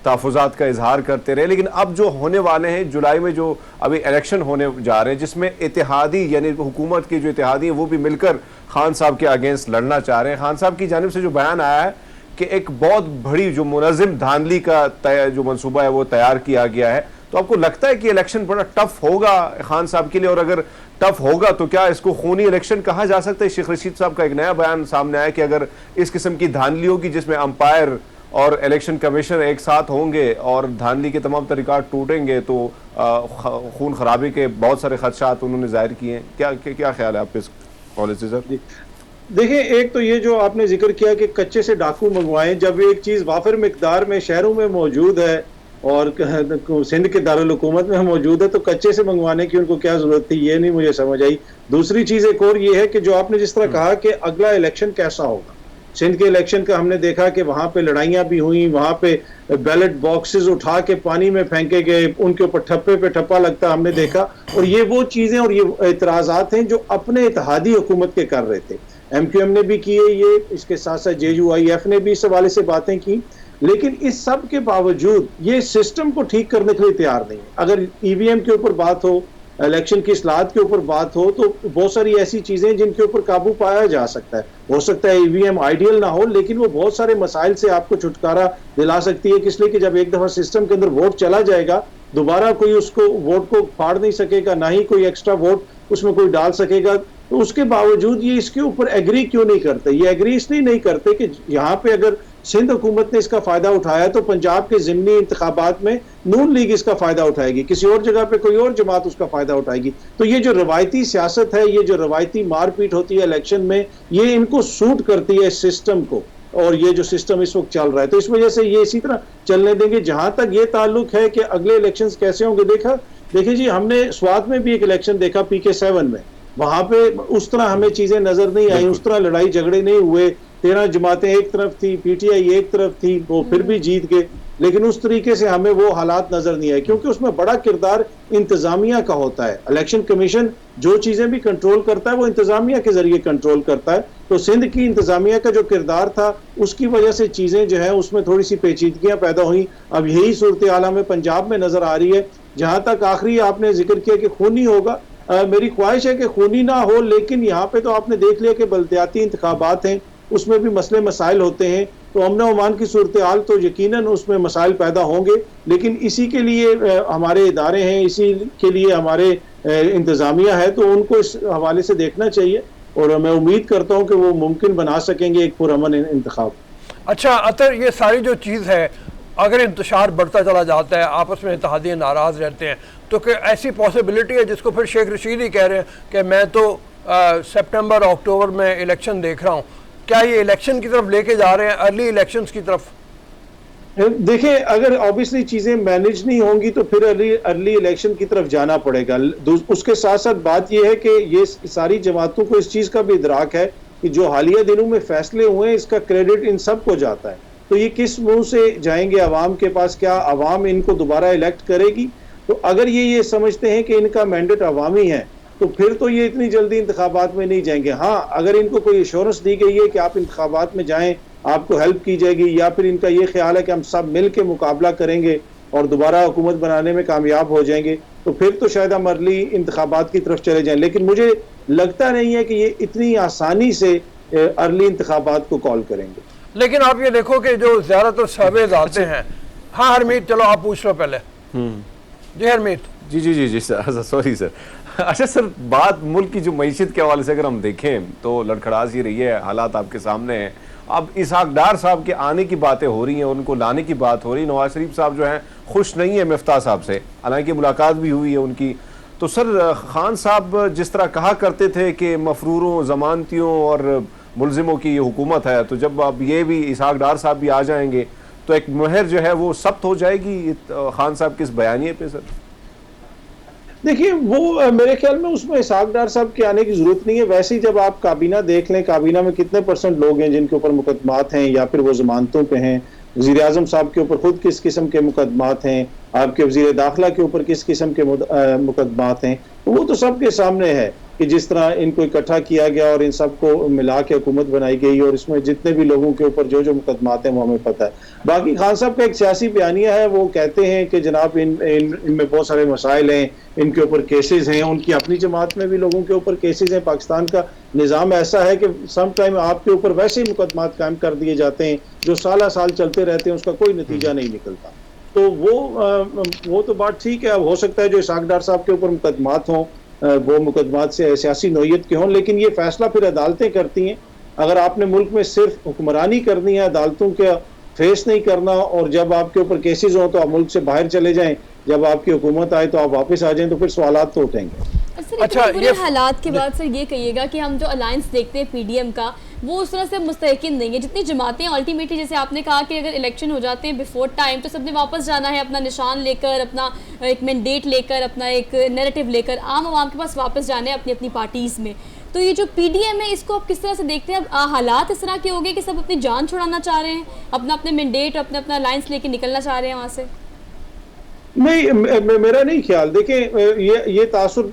तहफ़्फ़ुज़ात का इजहार करते रहे। लेकिन अब जो होने वाले हैं जुलाई में, जो अभी इलेक्शन होने जा रहे हैं, जिसमें इत्तेहादी यानी हुकूमत के जो इत्तेहादी हैं वो भी मिलकर खान साहब के अगेंस्ट लड़ना चाह रहे हैं। खान साहब की जानिब से जो बयान आया है कि एक बहुत बड़ी जो मुनज़्ज़म धांधली का जो मंसूबा है वो तैयार किया गया है, तो आपको लगता है कि इलेक्शन बड़ा टफ होगा खान साहब के लिए, और अगर टफ होगा तो क्या इसको खूनी इलेक्शन कहा जा सकता है? शेख रशीद साहब का एक नया बयान सामने आया कि अगर इस किस्म की धांधली होगी जिसमें अंपायर और इलेक्शन कमीशन एक साथ होंगे और धांधली के तमाम रिकॉर्ड टूटेंगे तो खून खराबी के बहुत सारे खदशात उन्होंने जाहिर किए हैं। क्या ख्याल है आपके इस पॉलिसी सर? देखिए, एक तो ये जो आपने जिक्र किया कि कच्चे से डाकू मंगवाएं, जब एक चीज़ वाफिर मिकदार में शहरों में मौजूद है और सिंध के दारुल हुकूमत में मौजूद है तो कच्चे से मंगवाने की उनको क्या जरूरत थी, ये नहीं मुझे समझ आई। दूसरी चीज़ एक और ये है कि जो आपने जिस तरह कहा कि अगला इलेक्शन कैसा होगा, सिंध के इलेक्शन का हमने देखा कि वहाँ पे लड़ाइयाँ भी हुई, वहाँ पे बैलेट बॉक्सेस उठा के पानी में फेंके गए, उनके ऊपर ठप्पे पे ठप्पा लगता हमने देखा। और ये वो चीज़ें और ये इतराज़ात हैं जो अपने इत्तेहादी हुकूमत के कर रहे थे। MQM ने भी किए ये, इसके साथ साथ JUIF ने भी इस हवाले से बातें की, लेकिन इस सब के बावजूद ये सिस्टम को ठीक करने के लिए तैयार नहीं है। अगर EVM के ऊपर बात हो, इलेक्शन की इस्लाहत के ऊपर बात हो, तो बहुत सारी ऐसी चीजें जिनके ऊपर काबू पाया जा सकता है। हो सकता है EVM आइडियल ना हो, लेकिन वो बहुत सारे मसाइल से आपको छुटकारा दिला सकती है, इसलिए कि जब एक दफा सिस्टम के अंदर वोट चला जाएगा दोबारा कोई उसको वोट को फाड़ नहीं सकेगा, ना ही कोई एक्स्ट्रा वोट उसमें कोई डाल सकेगा। तो उसके बावजूद ये इसके ऊपर एग्री क्यों नहीं करते? ये एग्री इसलिए नहीं करते कि यहाँ पे अगर सिंध हुकूमत ने इसका फायदा उठाया तो पंजाब के ज़िमनी इंतखाबात में नून लीग इसका फायदा उठाएगी, किसी और जगह पे कोई और जमात उसका फायदा उठाएगी। तो ये जो रवायती सियासत है, ये जो रवायती मारपीट होती है इलेक्शन में, ये इनको सूट करती है सिस्टम को, और ये जो सिस्टम इस वक्त चल रहा है तो इस वजह से ये इसी तरह चलने देंगे। जहां तक ये ताल्लुक है कि अगले इलेक्शंस कैसे होंगे, देखिए जी, हमने स्वात में भी एक इलेक्शन देखा PK7 में, वहां पे उस तरह हमें चीजें नजर नहीं आई, उस तरह लड़ाई झगड़े नहीं हुए, 13 जमातें एक तरफ थी, PTI एक तरफ थी, वो फिर भी जीत गए, लेकिन उस तरीके से हमें वो हालात नजर नहीं आए, क्योंकि उसमें बड़ा किरदार इंतजामिया का होता है। इलेक्शन कमीशन जो चीजें भी कंट्रोल करता है वो इंतजामिया के जरिए कंट्रोल करता है। तो सिंध की इंतजामिया का जो किरदार था उसकी वजह से चीजें जो है उसमें थोड़ी सी पेचीदगियां पैदा हुई। अब यही सूरत हाल हमें पंजाब में नजर आ रही है। जहां तक आखिरी आपने जिक्र किया कि खूनी होगा, मेरी ख्वाहिश है कि खूनी ना हो, लेकिन यहाँ पे तो आपने देख लिया कि बल्दियाती इंतखाबात हैं, उसमें भी मसले मसाइल होते हैं। तो अमन ओमान की सूरत हाल तो यकीनन उसमें मसाइल पैदा होंगे, लेकिन इसी के लिए हमारे इदारे हैं, इसी के लिए हमारे इंतज़ामिया है, तो उनको इस हवाले से देखना चाहिए और मैं उम्मीद करता हूँ कि वो मुमकिन बना सकेंगे एक पुरअमन इंतखाब। अच्छा अतर, ये सारी जो चीज़ है, अगर इंतशार बढ़ता चला जाता है, आपस में इत्तेहादी नाराज़ रहते हैं, तो क्या ऐसी पॉसिबिलिटी है जिसको फिर शेख रशीद ही कह रहे हैं कि मैं तो सितंबर अक्टूबर में इलेक्शन देख रहा हूँ, क्या ये इलेक्शन की तरफ लेके जा रहे हैं, अर्ली इलेक्शंस की तरफ? देखिए, अगर ऑब्वियसली चीजें मैनेज नहीं होंगी तो फिर अर्ली इलेक्शन की तरफ जाना पड़ेगा। उसके साथ साथ बात यह है कि ये सारी जमातों को इस चीज का भी इदराक है कि जो हालिया दिनों में फैसले हुए हैं इसका क्रेडिट इन सब को जाता है। तो ये किस मुंह से जाएंगे अवाम के पास? क्या अवाम इनको दोबारा इलेक्ट करेगी? तो अगर ये समझते हैं कि इनका मैंडेट अवामी है तो फिर तो ये इतनी जल्दी इंतखाबात में नहीं जाएंगे। हाँ, अगर इनको कोई एश्योरेंस दी गई है कि आप इंतखाबात में जाएं, आपको हेल्प की जाएगी, या फिर इनका ये ख्याल है कि हम सब मिल के मुकाबला करेंगे और दोबारा हुकूमत बनाने में कामयाब हो जाएंगे, तो फिर तो शायद हम अर्ली इंतखाबात की तरफ चले जाएं। लेकिन मुझे लगता नहीं है कि ये इतनी आसानी से अर्ली इंतखाबात को कॉल करेंगे। लेकिन आप ये देखो कि जो ज़्यादातर सर्वेज आते हैं, हाँ हरमीत, चलो आप पूछ लो पहले। जी हरमीत। जी सर, सॉरी सर। अच्छा सर, बात मुल्क की जो मईशत के हवाले से अगर हम देखें तो लड़खड़ास ही रही है, हालात आपके सामने हैं। अब इसहाक डार साहब के आने की बातें हो रही हैं, उनको लाने की बात हो रही है। नवाज शरीफ साहब जो हैं खुश नहीं है मिफ्ता साहब से, हालांकि मुलाकात भी हुई है उनकी। तो सर, खान साहब जिस तरह कहा करते थे कि मफरूरों, जमानतियों और मुलजिमों की ये हुकूमत है, तो जब अब ये भी इसहाक डार साहब भी आ जाएंगे तो एक मुहर जो है वो सख्त हो जाएगी खान साहब के इस बयानिए पे। सर देखिए, वो मेरे ख्याल में उसमें इसहाक डार साहब के आने की जरूरत नहीं है। वैसे ही जब आप काबीना देख लें, काबीना में कितने % लोग हैं जिनके ऊपर मुकदमात हैं या फिर वो जमानतों पे हैं, वज़ीर आज़म साहब के ऊपर खुद किस किस्म के मुकदमात हैं, आपके वज़ीर दाखिला के ऊपर किस किस्म के मुकदमात हैं, तो वो तो सबके सामने है कि जिस तरह इनको इकट्ठा किया गया और इन सबको मिला के हुकूमत बनाई गई, और इसमें जितने भी लोगों के ऊपर जो जो मुकदमात हैं वो हमें पता है। बाकी खान साहब का एक सियासी बयानिया है, वो कहते हैं कि जनाब इनमें बहुत सारे मसाइल हैं, इनके ऊपर केसेस हैं, उनकी अपनी जमात में भी लोगों के ऊपर केसेस हैं। पाकिस्तान का निज़ाम ऐसा है कि सम टाइम आपके ऊपर वैसे ही मुकदमात कायम कर दिए जाते हैं जो साल चलते रहते हैं, उसका कोई नतीजा नहीं निकलता। तो वो तो बात ठीक है। अब हो सकता है जो इसाक डार साहब के ऊपर मुकदमात हों वो मुकदमात से सियासी नौयत के हों, लेकिन ये फैसला फिर अदालतें करती हैं। अगर आपने मुल्क में सिर्फ हुक्मरानी करनी है, अदालतों के फेस नहीं करना, और जब आपके ऊपर केसेस हों तो आप मुल्क से बाहर चले जाएं, जब आपकी हुकूमत आए तो आप वापस आ जाएं, तो फिर सवालात तो उठेंगे। सर अच्छा, ये हालात के बाद सर ये कहिएगा कि हम जो अलायंस देखते हैं पीडीएम का, वो उस तरह से मुस्तहकिन नहीं है। जितनी जमातें अल्टीमेटली, जैसे आपने कहा कि अगर इलेक्शन हो जाते हैं बिफोर टाइम तो सबने वापस जाना है अपना निशान लेकर, अपना एक मैंडेट लेकर, अपना एक नैरेटिव लेकर आम आवाम के पास वापस जाना है अपनी अपनी पार्टीज़ में। तो ये जो पीडीएम है इसको आप किस तरह से देखते हैं? अब हालात इस तरह के हो गए कि सब अपनी जान छुड़ाना चाह रहे हैं, अपना अपने मैंडेट, अपना अपना अलायंस लेके निकलना चाह रहे हैं वहाँ से। नहीं, मेरा नहीं ख्याल। देखें, ये तासुर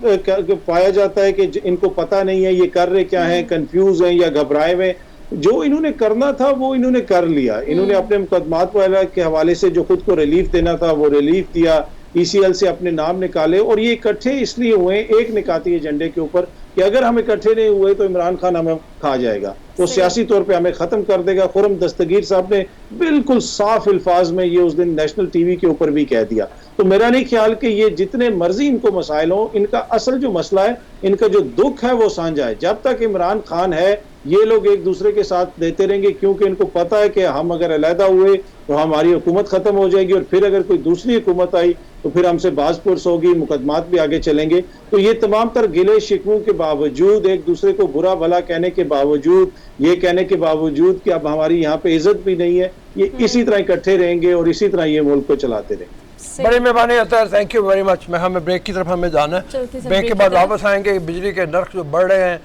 पाया जाता है कि इनको पता नहीं है ये कर रहे क्या है, कंफ्यूज हैं या घबराए हुए। जो इन्होंने करना था वो इन्होंने कर लिया। इन्होंने अपने मुकदमात वगैरह के हवाले से जो खुद को रिलीफ देना था वो रिलीफ दिया, ईसीएल से अपने नाम निकाले, और ये इकट्ठे इसलिए हुए एक निकाती एजेंडे के ऊपर कि अगर हम इकट्ठे नहीं हुए तो इमरान खान हमें खा जाएगा, वो सियासी तौर पे हमें खत्म कर देगा। खुर्रम दस्तगीर साहब ने बिल्कुल साफ अल्फाज में ये उस दिन नेशनल टीवी के ऊपर भी कह दिया। तो मेरा नहीं ख्याल कि ये जितने मर्जी इनको मसाइल हो, इनका असल जो मसला है, इनका जो दुख है वो साझा है। जब तक इमरान खान है ये लोग एक दूसरे के साथ देते रहेंगे, क्योंकि इनको पता है कि हम अगर अलहदा हुए तो हमारी हुकूमत खत्म हो जाएगी, और फिर अगर कोई दूसरी हुकूमत आई तो फिर हमसे बाजपुरस होगी, मुकदमात भी आगे चलेंगे। तो ये तमाम तर गिले शिकवों के बावजूद, एक दूसरे को बुरा भला कहने के बावजूद, ये कहने के बावजूद कि अब हमारी यहाँ पे इज्जत भी नहीं है, ये इसी तरह इकट्ठे रहेंगे और इसी तरह ये मुल्क को चलाते रहेंगे। बड़ी मेहरबानी अतर, थैंक यू वेरी मच। मैं हमें ब्रेक की तरफ हमें जाना है, ब्रेक के बाद वापस आएंगे। बिजली के नर्ख जो बढ़ रहे हैं,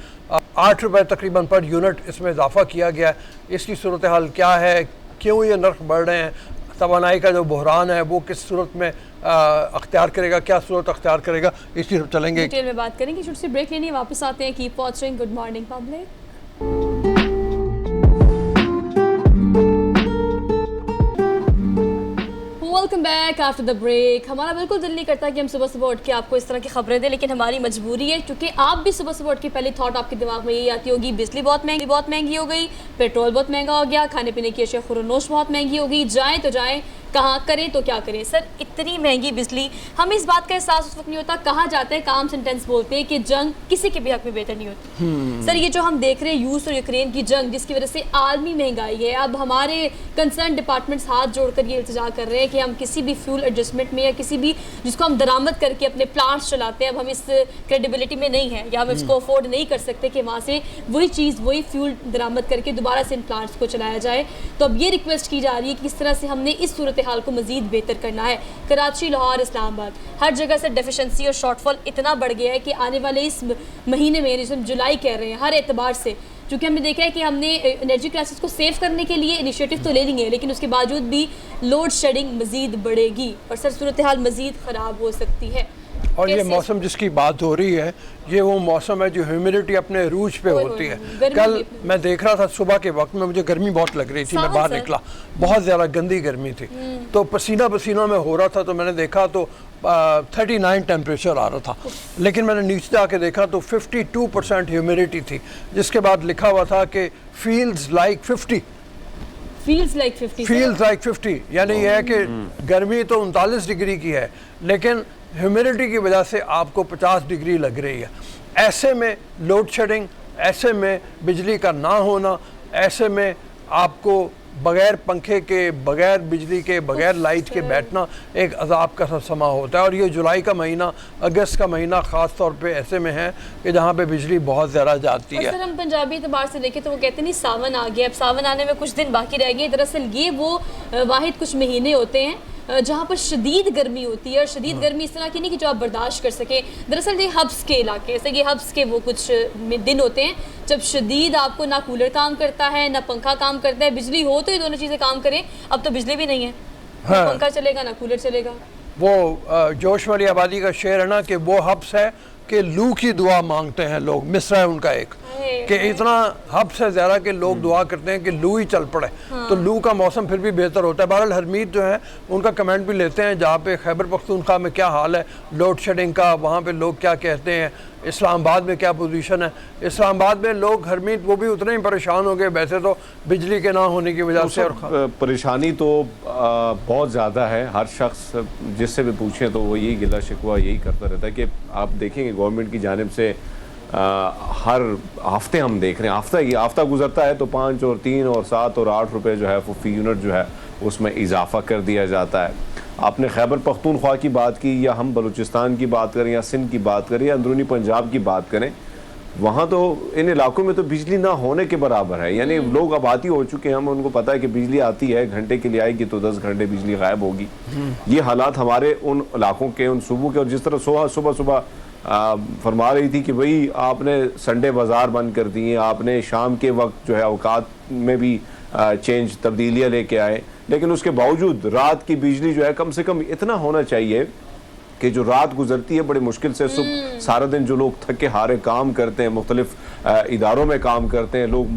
8 रुपए तकरीबन पर यूनिट इसमें इजाफा किया गया है, इसकी सूरत हाल क्या है, क्यों ये नर्ख बढ़ रहे हैं, तवानाई का जो बहरान है वो किस सूरत में अख्तियार करेगा, क्या सूरत अख्तियार करेगा, इसी तरफ चलेंगे, डिटेल में बात करेंगे। छोटी सी ब्रेक लेनी है, वापस आते हैं। Keep watching good morning public. Welcome back after the break. हमारा बिल्कुल दिल नहीं करता कि हम सुबह सुबह उठ के आपको इस तरह की खबरें दें, लेकिन हमारी मजबूरी है, क्योंकि आप भी सुबह सुबह उठ के पहली थॉट आपके दिमाग में यही आती होगी, बिजली बहुत महंगी हो गई, पेट्रोल बहुत महंगा हो गया, खाने पीने की अशिया खुरनोश बहुत महंगी हो गई, जाएँ तो जाएँ कहाँ, करें तो क्या करें। सर इतनी महंगी बिजली, हमें इस बात का एहसास उस वक्त नहीं होता, कहाँ जाते हैं काम सेंटेंस बोलते हैं कि जंग किसी के भी हक में बेहतर नहीं होती। सर ये जो हम देख रहे हैं रूस और यूक्रेन की जंग, जिसकी वजह से आलमी महंगाई है, अब हमारे कंसर्न डिपार्टमेंट्स हाथ जोड़कर ये इल्तिजा कर रहे हैं कि हम किसी भी फ्यूल एडजस्टमेंट में या किसी भी जिसको हम दरामद करके अपने प्लांट्स चलाते हैं, अब हम इस क्रेडिबिलिटी में नहीं है या हम इसको अफोर्ड नहीं कर सकते कि वहाँ से वही चीज़ वही फ्यूल दरामद करके दोबारा से इन प्लांट्स को चलाया जाए। तो अब ये रिक्वेस्ट की जा रही है कि किस तरह से हमने इस सूरत हाल को मज़ीद बेहतर करना है। कराची, लाहौर, इस्लामाबाद, हर जगह से डेफिशिएंसी और शॉर्टफॉल इतना बढ़ गया है कि आने वाले इस महीने में, जिसे हम जुलाई कह रहे हैं, हर एतबार से, क्योंकि हमने देखा है कि हमने एनर्जी क्राइसिस को सेव करने के लिए इनिशिएटिव तो ले लेंगे, लेकिन उसके बावजूद भी लोड शेडिंग मज़ीद बढ़ेगी और सर सूरत हाल मज़ीद ख़राब हो सकती है। और ये मौसम जिसकी बात हो रही है, ये वो मौसम है जो ह्यूमिडिटी अपने रूज पे होती है। कल मैं देख रहा था सुबह के वक्त में, मुझे गर्मी बहुत लग रही थी, मैं बाहर निकला, बहुत ज़्यादा गंदी गर्मी थी, तो पसीना पसीना में हो रहा था, तो मैंने देखा तो 39 टेम्परेचर आ रहा था, लेकिन मैंने नीचे जाके देखा तो 52% ह्यूमिडिटी थी, जिसके बाद लिखा हुआ था कि फील्स लाइक 50, यानी यह है कि गर्मी तो 39 डिग्री की है, लेकिन ह्यूमिडिटी की वजह से आपको 50 डिग्री लग रही है। ऐसे में लोड शेडिंग, ऐसे में बिजली का ना होना, ऐसे में आपको बगैर पंखे के, बगैर बिजली के, बगैर लाइट के बैठना एक अजाब का सा समा होता है। और ये जुलाई का महीना, अगस्त का महीना ख़ास तौर पे ऐसे में है कि जहाँ पे बिजली बहुत ज़्यादा जाती है। सर हम पंजाबी एतबार से देखें तो वो कहते नहीं सावन आ गया, अब सावन आने में कुछ दिन बाकी रह गए। दरअसल ये वो वाहिद कुछ महीने होते हैं जहाँ पर शदीद गर्मी होती है, और शदीद गर्मी इस तरह की नहीं कि जो आप बर्दाश्त कर सकें। दरअसल ये हब्स के इलाके, जैसे ये हब्स के वो कुछ दिन होते हैं जब शदीद आपको ना कूलर काम करता है ना पंखा काम करता है, बिजली हो तो ये दोनों चीज़ें काम करें। अब तो बिजली भी नहीं है, ना पंखा चलेगा ना कूलर चलेगा। वो जोश वाली आबादी का शेर है ना कि वो हब्स है कि लू की दुआ मांगते हैं लोग, मिसरा है उनका एक, कि इतना हद से ज़्यादा कि लोग दुआ करते हैं कि लू ही चल पड़े। तो लू का मौसम फिर भी बेहतर होता है। बहरहाल हरमीत जो है उनका कमेंट भी लेते हैं, जहाँ पे खैबर पख्तूनख्वा में क्या हाल है लोड शेडिंग का, वहाँ पे लोग क्या कहते हैं, इस्लामाबाद में क्या पोजीशन है। इस्लामाबाद में लोग हरमीत वो भी उतने ही परेशान हो गए वैसे तो बिजली के ना होने की वजह से। और परेशानी तो बहुत ज़्यादा है, हर शख्स जिससे भी पूछें तो वो यही गिला शिकवा यही करता रहता है कि आप देखेंगे गवर्नमेंट की जानिब से हर हफ्ते हम देख रहे हैं, हफ्ता गुजरता है तो 5 और 3 और 7 और 8 रुपए जो है वो फी यूनिट जो है उसमें इजाफा कर दिया जाता है। आपने खैबर पख्तूनख्वा की बात की, या हम बलूचिस्तान की बात करें, या सिंध की बात करें, या अंदरूनी पंजाब की बात करें, वहाँ तो इन इलाकों में तो बिजली ना होने के बराबर है। यानी लोग आबादी हो चुके हैं, हम उनको पता है कि बिजली आती है, घंटे के लिए आएगी तो 10 घंटे बिजली गायब होगी। ये हालात हमारे उन इलाकों के, उन सूबों के। और जिस तरह सुबह फरमा रही थी कि भाई आपने संडे बाज़ार बंद कर दिए, आपने शाम के वक्त जो है औकात में भी चेंज तब्दीलियाँ लेके आए, लेकिन उसके बावजूद रात की बिजली जो है कम से कम इतना होना चाहिए कि जो रात गुजरती है बड़े मुश्किल से, सुबह सारा दिन जो लोग थके हारे काम करते हैं, मुख्तलिफ इदारों में काम करते हैं, लोग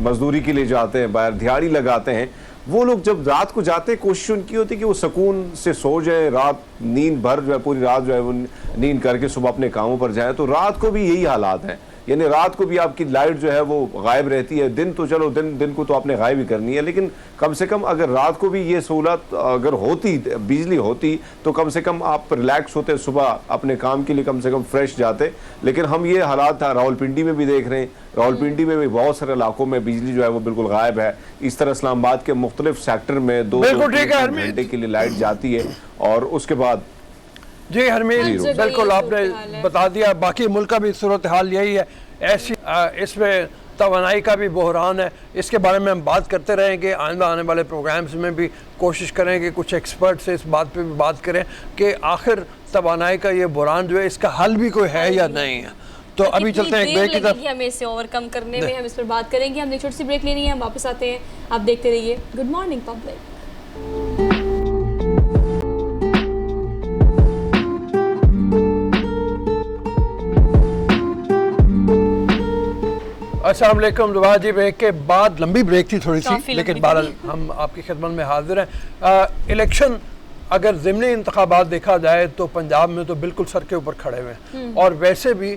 मजदूरी के लिए जाते हैं, बाहर दिहाड़ी लगाते हैं, वो लोग जब रात को जाते हैं कोशिश उनकी होती है कि वो सुकून से सो जाए, रात नींद भर जो है पूरी रात जो है वो नींद करके सुबह अपने कामों पर जाए। तो रात को भी यही हालात हैं, यानी रात को भी आपकी लाइट जो है वो गायब रहती है। दिन तो चलो दिन को तो आपने गायब ही करनी है, लेकिन कम से कम अगर रात को भी ये सहूलत अगर होती, बिजली होती, तो कम से कम आप रिलैक्स होते, सुबह अपने काम के लिए कम से कम फ्रेश जाते। लेकिन हम ये हालात रावलपिंडी में भी देख रहे हैं, रावलपिंडी में भी बहुत सारे इलाकों में बिजली जो है वो बिल्कुल गायब है। इस तरह इस्लामाबाद के मुख्तलिफ सेक्टर में 2 घंटे के लिए लाइट जाती है और उसके बाद जी हरमीत बिल्कुल आपने बता दिया। बाकी मुल्क का भी सूरत हाल यही है। ऐसी इसमें तवानाई का भी बहरान है, इसके बारे में हम बात करते रहेंगे। आइंदा आने वाले प्रोग्राम्स में भी कोशिश करेंगे कुछ एक्सपर्ट से इस बात पे भी बात करें कि आखिर तवानाई का ये बहरान जो है इसका हल भी कोई है या नहीं है। तो अभी चलते हैं एक ब्रेक की तरफ। हमें इसे ओवरकम करने में, हम इस पर बात करेंगे। हमने छोटी सी ब्रेक लेनी है, हम वापस आते हैं, आप देखते रहिए गुड मॉर्निंग पब्लिक। अस्सलाम वालेकुम। दुआ जी ब्रेक के बाद, लंबी ब्रेक थी थोड़ी सी, लेकिन बहरहाल हम आपकी खिदमत में हाजिर हैं। इलेक्शन अगर ज़िमनी इंतखाबात देखा जाए तो पंजाब में तो बिल्कुल सर के ऊपर खड़े हुए हैं, और वैसे भी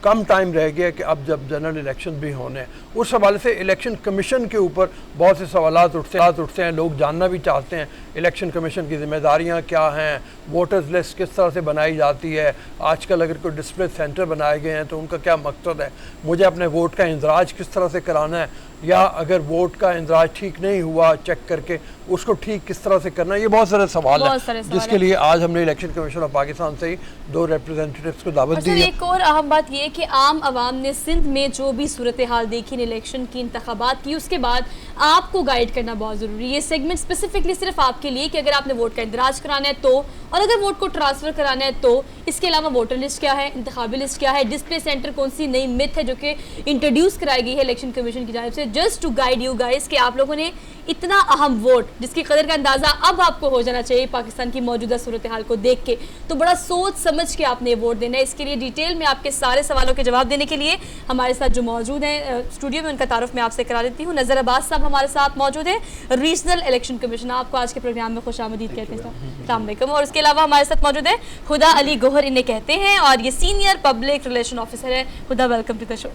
कम टाइम रह गया कि अब जब जनरल इलेक्शन भी होने हैं। उस हवाले से इलेक्शन कमीशन के ऊपर बहुत से सवालात उठते हैं। लोग जानना भी चाहते हैं इलेक्शन कमीशन की जिम्मेदारियां क्या हैं, वोटर्स लिस्ट किस तरह से बनाई जाती है, आजकल अगर कोई डिस्प्ले सेंटर बनाए गए हैं तो उनका क्या मकसद है, मुझे अपने वोट का इंदराज किस तरह से कराना है, या अगर वोट का इंदराज ठीक नहीं हुआ चेक करके उसको ठीक किस तरह से करना है। ये बहुत सारे सवाल हैं जिसके लिए आज हमने इलेक्शन कमीशन ऑफ पाकिस्तान से ही 2 रिप्रेजेंटेटिव्स को दावत दी है। एक और अहम बात ये है कि आम आवाम ने सिंध में जो भी सूरत हाल देखी इलेक्शन की, इंतखाबात की, उसके बाद आपको गाइड करना बहुत ज़रूरी है। ये सेगमेंट स्पेसिफिकली सिर्फ आपके लिए कि अगर आपने वोट का इंदराज कराना है तो, और अगर वोट को ट्रांसफ़र कराना है तो, इसके अलावा वोटर लिस्ट क्या है, इंतखाबी लिस्ट क्या है, डिस्प्ले सेंटर कौन सी नई मिथ है जो कि इंट्रोड्यूस कराई गई है इलेक्शन कमीशन की जानिब से, just to guide you guys कि आप लोगों ने इतना अहम वोट जिसकी कदर का अंदाज़ा अब आपको हो जाना चाहिए पाकिस्तान की मौजूदा सूरत हाल को देख के, तो बड़ा सोच समझ के आपने वोट देना है। इसके लिए डिटेल में आपके सारे सवालों के जवाब देने के लिए हमारे साथ जो मौजूद हैं स्टूडियो में, उनका तारुफ मैं आपसे करा देती हूँ। नज़र अब्बास साहब हमारे साथ मौजूद है, रीजनल इलेक्शन कमिश्नर, आपको आज के प्रोग्राम में खुशामदीद कहते हैं। अस्सलाम वालेकुम। और उसके अलावा हमारे साथ मौजूद है हुदा अली गोहर, इन्हें कहते हैं, और ये सीनियर पब्लिक रिलेशन ऑफिसर है। हुदा, वेलकम टू द शो।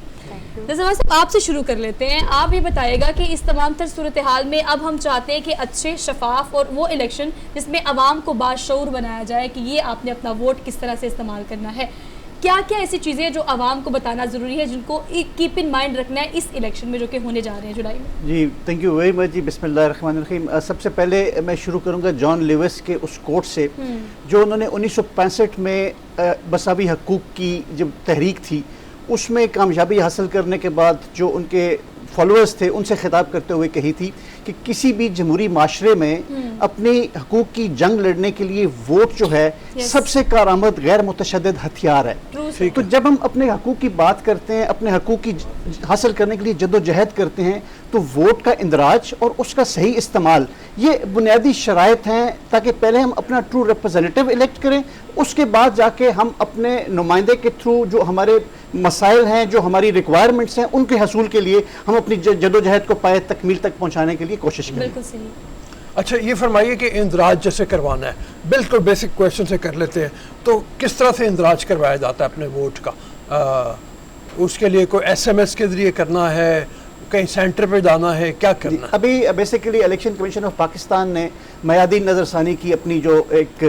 साहब आपसे शुरू कर लेते हैं, आप ये बताइएगा कि इस तमाम तर सूरत हाल में अब हम चाहते हैं कि अच्छे, शफाफ और वो इलेक्शन जिसमें आवाम को बाशऊर बनाया जाए कि ये आपने अपना वोट किस तरह से इस्तेमाल करना है। क्या क्या ऐसी चीज़ें जो आवाम को बताना ज़रूरी है, जिनको कीप इन माइंड रखना है इस इलेक्शन में जो कि होने जा रहे हैं जुलाई में? जी थैंक यू वेरी मच जी। बिस्मिल्लाहिर्रहमानिर्रहीम। सबसे पहले मैं शुरू करूंगा जॉन लिविस के उस कोट से जो उन्होंने 1965 में मसावी हकूक़ की जब तहरीक थी उसमें कामयाबी हासिल करने के बाद जो उनके फॉलोअर्स थे उनसे खिताब करते हुए कही थी कि किसी भी जमहूरी माशरे में अपने हकूक़ की जंग लड़ने के लिए वोट जो है सबसे कारआमद गैर मुतशद्दिद हथियार है। तो जब हम अपने हकूक़ की बात करते हैं, अपने हकूक़ की हासिल करने के लिए जद्दोजहद करते हैं, तो वोट का इंदराज और उसका सही इस्तेमाल ये बुनियादी शराइत हैं ताकि पहले हम अपना ट्रू रिप्रेजेंटेटिव इलेक्ट करें, उसके बाद जाके हम अपने नुमाइंदे के थ्रू जो हमारे मसाइल हैं, जो हमारी रिक्वायरमेंट्स हैं, उनके हसूल के लिए हम अपनी जदोजहद को पाए तकमील तक पहुँचाने के लिए कोशिश करें। बिल्कुल सही। अच्छा, ये फरमाइए कि इंदराज जैसे करवाना है, बिल्कुल बेसिक क्वेश्चन से कर लेते हैं, तो किस तरह से इंदराज करवाया जाता है अपने वोट का? उसके लिए कोई SMS के ज़रिए करना है, कहीं सेंटर पे जाना है, क्या करना है? अभी basically election commission of Pakistan ने मयादी नज़रसानी की अपनी जो एक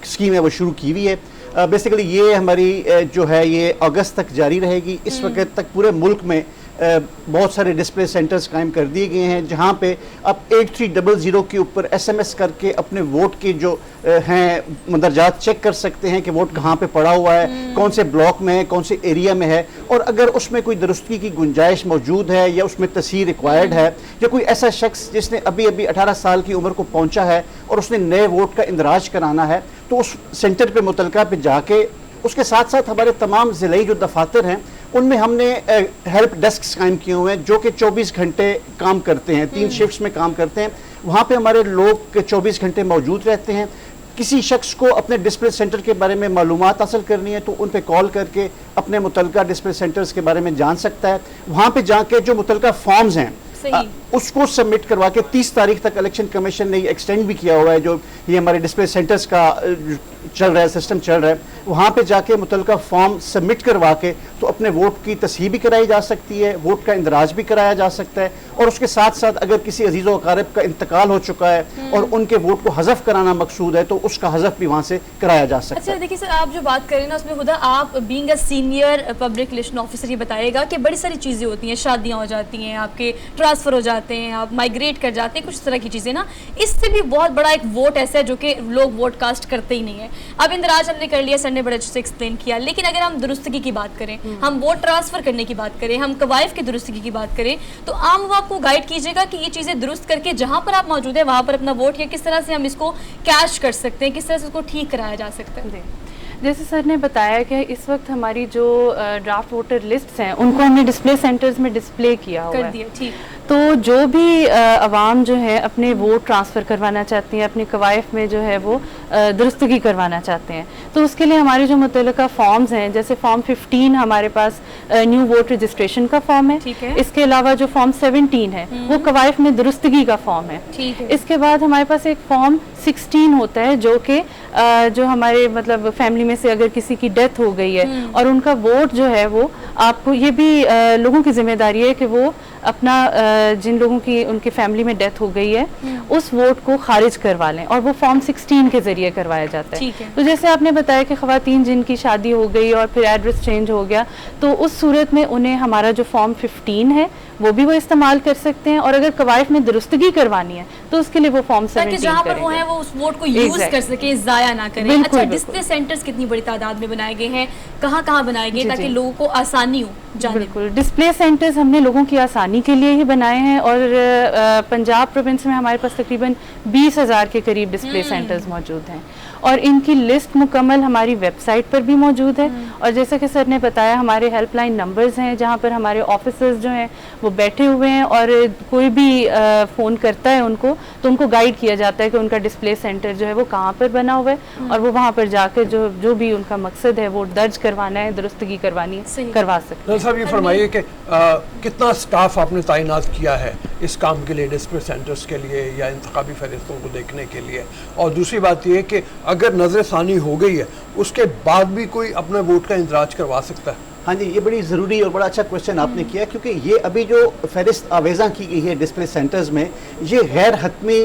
स्कीम है वो शुरू की हुई है। बेसिकली ये हमारी जो है ये अगस्त तक जारी रहेगी। इस वक्त तक पूरे मुल्क में बहुत सारे डिस्प्ले सेंटर्स कायम कर दिए गए हैं जहां पे आप 8300 के ऊपर SMS करके अपने वोट के जो हैं मंदरजात चेक कर सकते हैं कि वोट कहाँ पे पड़ा हुआ है, कौन से ब्लॉक में है, कौन से एरिया में है, और अगर उसमें कोई दुरुस्ती की गुंजाइश मौजूद है या उसमें तस्हीर रिक्वायर्ड है या कोई ऐसा शख्स जिसने अभी 18 साल की उम्र को पहुँचा है और उसने नए वोट का इंदराज कराना है, तो उस सेंटर पर मुतलका पे जाके उसके साथ साथ हमारे तमाम ज़िलाई जो दफातर हैं उनमें हमने हेल्प डेस्क कायम किए हुए हैं जो कि 24 घंटे काम करते हैं, 3 शिफ्ट्स में काम करते हैं। वहाँ पे हमारे लोग 24 घंटे मौजूद रहते हैं। किसी शख्स को अपने डिस्प्ले सेंटर के बारे में मालूमात हासिल करनी है तो उन पे कॉल करके अपने मुतलका डिस्प्ले सेंटर्स के बारे में जान सकता है। वहाँ पे जाके जो मुतलका फॉर्म्स हैं उसको सबमिट करवा के 30 तारीख तक इलेक्शन कमीशन ने एक्सटेंड भी किया हुआ है, जो ये हमारे डिस्प्ले सेंटर्स का चल रहा है, सिस्टम चल रहा है, वहाँ पे जाके मुतलका फॉर्म सबमिट करवा के तो अपने वोट की तस्हीह भी कराई जा सकती है, वोट का इंदराज भी कराया जा सकता है, और उसके साथ साथ अगर किसी अजीज़ व अकारिब का इंतकाल हो चुका है और उनके वोट को हज़फ कराना मकसूद है तो उसका हज़फ भी वहाँ से कराया जा सकता है। अच्छा देखिए सर, आप जो बात करें ना उसमें खुदा आप being a senior public relation officer ये बताइएगा कि बड़ी सारी चीज़ें होती हैं, शादियाँ हो जाती हैं, आपके ट्रांसफ़र हो जाते हैं, आप माइग्रेट कर जाते हैं, कुछ तरह की चीज़ें ना, इससे भी बहुत बड़ा एक वोट ऐसा है जो कि लोग वोट कास्ट करते ही नहीं है। अब इंदराज हमने कर लिया, सर ने बड़े अच्छे से एक्सप्लेन किया, लेकिन अगर हम दुरुस्तगी की बात करें, हम वोट ट्रांसफ़र करने की बात करें, हम कवायफ की दुरुस्तगी की बात करें, तो आम वो आपको गाइड कीजिएगा कि ये चीज़ें दुरुस्त करके जहाँ पर आप मौजूद है वहाँ पर अपना वोट या किस तरह से हम इसको कैश कर सकते हैं, किस तरह से उसको ठीक कराया जा सकता है। जैसे सर ने बताया कि इस वक्त हमारी जो ड्राफ्ट वोटर लिस्ट्स हैं उनको हमने डिस्प्ले सेंटर्स में डिस्प्ले किया हुआ है। ठीक। तो जो भी अवाम जो है अपने वोट ट्रांसफ़र करवाना चाहती हैं, अपनी कवायफ में जो है वो दुरुस्तगी करवाना चाहते हैं, तो उसके लिए हमारे जो मुतल्लिका फॉर्म्स हैं, जैसे फॉर्म 15 हमारे पास न्यू वोट रजिस्ट्रेशन का फॉर्म है, इसके अलावा जो फॉर्म 17 है वो कवायफ में दुरुस्तगी का फॉर्म है। इसके बाद हमारे पास एक फॉर्म 16 होता है जो कि जो हमारे मतलब फैमिली में से अगर किसी की डेथ हो गई है और उनका वोट जो है वो आपको, ये भी लोगों की जिम्मेदारी है कि वो अपना जिन लोगों की उनकी फैमिली में डेथ हो गई है उस वोट को खारिज करवा लें, और वो फॉर्म 16 के जरिए करवाया जाता है। तो जैसे आपने बताया कि ख़वातीन जिनकी शादी हो गई और फिर एड्रेस चेंज हो गया, तो उस सूरत में उन्हें हमारा जो फॉर्म 15 है वो भी वो इस्तेमाल कर सकते हैं, और अगर कवायफ में दुरुस्तगी करवानी है तो उसके लिए वो फॉर्म 17 जहाँ पर वो है वो उस वोट को यूज कर सके, जाया ना करें। अच्छा, डिस्प्ले सेंटर्स कितनी बड़ी तादाद में बनाए गए हैं, कहाँ बनाए गए ताकि लोगों को आसानी हो जाने? बिल्कुल, डिस्प्ले सेंटर्स हमने लोगों की आसानी के लिए ही बनाए हैं, और पंजाब प्रोविंस में हमारे पास तकरीबन 20,000 के करीब डिस्प्ले सेंटर्स मौजूद हैं, और इनकी लिस्ट मुकम्मल हमारी वेबसाइट पर भी मौजूद है। और जैसे कि सर ने बताया हमारे हेल्पलाइन नंबर्स हैं जहाँ पर हमारे ऑफिसर्स जो हैं वो बैठे हुए हैं, और कोई भी फ़ोन करता है उनको तो उनको गाइड किया जाता है कि उनका डिस्प्ले सेंटर जो है वो कहाँ पर बना हुआ है, और वो वहाँ पर जाकर जो भी उनका मकसद है वो दर्ज करवाना है, दुरुस्तगी करवानी है, करवा सकते हैं। साहब ये फरमाइए कि कितना स्टाफ आपने तैनात किया है इस काम के लिए, डिस्प्ले सेंटर्स के लिए या इंतखाबी फहरिस्तों को देखने के लिए? और दूसरी बात ये है कि अगर नज़रसानी हो गई है उसके बाद भी कोई अपने वोट का इंदराज करवा सकता है? हाँ जी, ये बड़ी ज़रूरी और बड़ा अच्छा क्वेश्चन आपने किया, क्योंकि ये अभी जो फहरिस्त आवेज़ा की गई है डिस्प्ले सेंटर्स में, ये गैर हतमी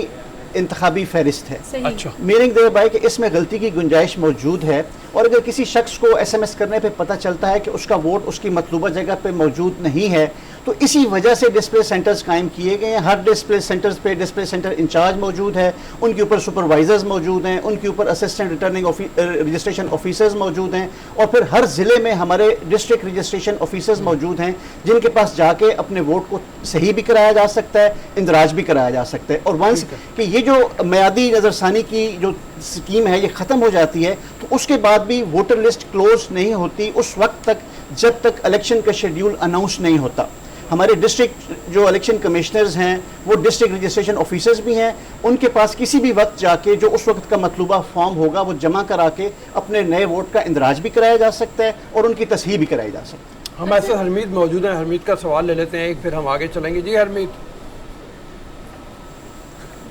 इंतखाबी फहरिस्त है। अच्छा, मीनिंग देयर बाय कि इसमें गलती की गुंजाइश मौजूद है, और अगर किसी शख्स को SMS करने पे पता चलता है कि उसका वोट उसकी मतलूबा जगह पे मौजूद नहीं है, तो इसी वजह से डिस्प्ले सेंटर्स कायम किए गए हैं। हर डिस्प्ले सेंटर्स पे डिस्प्ले सेंटर इंचार्ज मौजूद है, उनके ऊपर सुपरवाइजर्स मौजूद हैं, उनके ऊपर असिस्टेंट रिटर्निंग रजिस्ट्रेशन ऑफिसर्स मौजूद हैं, और फिर हर ज़िले में हमारे डिस्ट्रिक्ट रजिस्ट्रेशन ऑफिसर्स मौजूद हैं जिनके पास जाके अपने वोट को सही भी कराया जा सकता है, इंदराज भी कराया जा सकता है। और वंस कि ये जो मयादी नज़रसानी की जो स्कीम है ये ख़त्म हो जाती है, तो उसके बाद भी वोटर लिस्ट क्लोज नहीं होती उस वक्त तक जब तक इलेक्शन का शेड्यूल अनाउंस नहीं होता। हमारे डिस्ट्रिक्ट जो इलेक्शन कमिश्नर्स हैं वो डिस्ट्रिक्ट रजिस्ट्रेशन ऑफिसर्स भी हैं, उनके पास किसी भी वक्त जाके जो उस वक्त का मतलूबा फॉर्म होगा वो जमा करा के अपने नए वोट का इंदराज भी कराया जा सकता है और उनकी तस्हीह भी कराई जा सकती है। हमारे साथ हरमीत मौजूद हैं, हरमीत का सवाल ले लेते हैं एक, फिर हम आगे चलेंगे। जी हरमीत।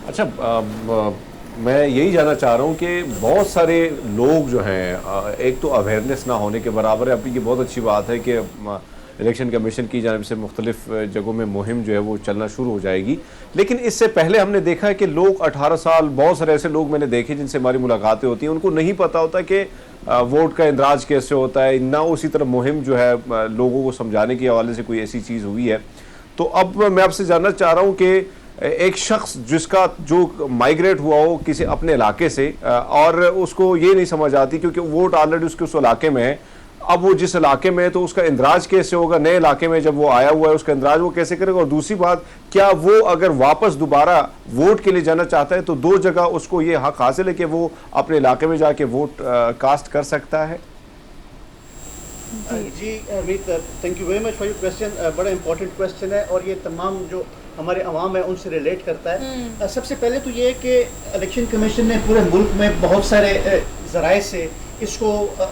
अच्छा, मैं यही जानना चाह रहा हूँ कि बहुत सारे लोग जो हैं, एक तो अवेयरनेस ना होने के बराबर है। अभी ये बहुत अच्छी बात है कि इलेक्शन कमीशन की जानिब से मुख्तलिफ जगहों में मुहिम जो है वो चलना शुरू हो जाएगी, लेकिन इससे पहले हमने देखा है कि लोग 18 साल, बहुत सारे ऐसे लोग मैंने देखे जिनसे हमारी मुलाकातें होती हैं, उनको नहीं पता होता कि वोट का इंदराज कैसे होता है, ना उसी तरह मुहिम जो है लोगों को समझाने के हवाले से कोई ऐसी चीज़ हुई है। तो अब मैं आपसे जानना चाह रहा हूँ कि एक शख्स जिसका जो माइग्रेट हुआ हो किसी अपने इलाके से और उसको ये नहीं समझ आती क्योंकि वोट ऑलरेडी उसके उस इलाके में है, अब वो जिस इलाके में है तो उसका इंदराज कैसे होगा, नए इलाके में जब वो आया हुआ है उसका इंदराज वो कैसे करेगा। और दूसरी बात, क्या वो अगर वापस दोबारा वोट के लिए जाना चाहता है तो 2 जगह उसको ये हक हासिल है कि वो अपने इलाके में जाके वोट कास्ट कर सकता है। जी Amit, thank you very much for your question. बड़ा इंपॉर्टेंट क्वेश्चन है और ये तमाम जो हमारे अवाम है उनसे रिलेट करता है। सबसे पहले तो ये कि इलेक्शन कमीशन ने पूरे मुल्क में बहुत सारे ज़राए से इसको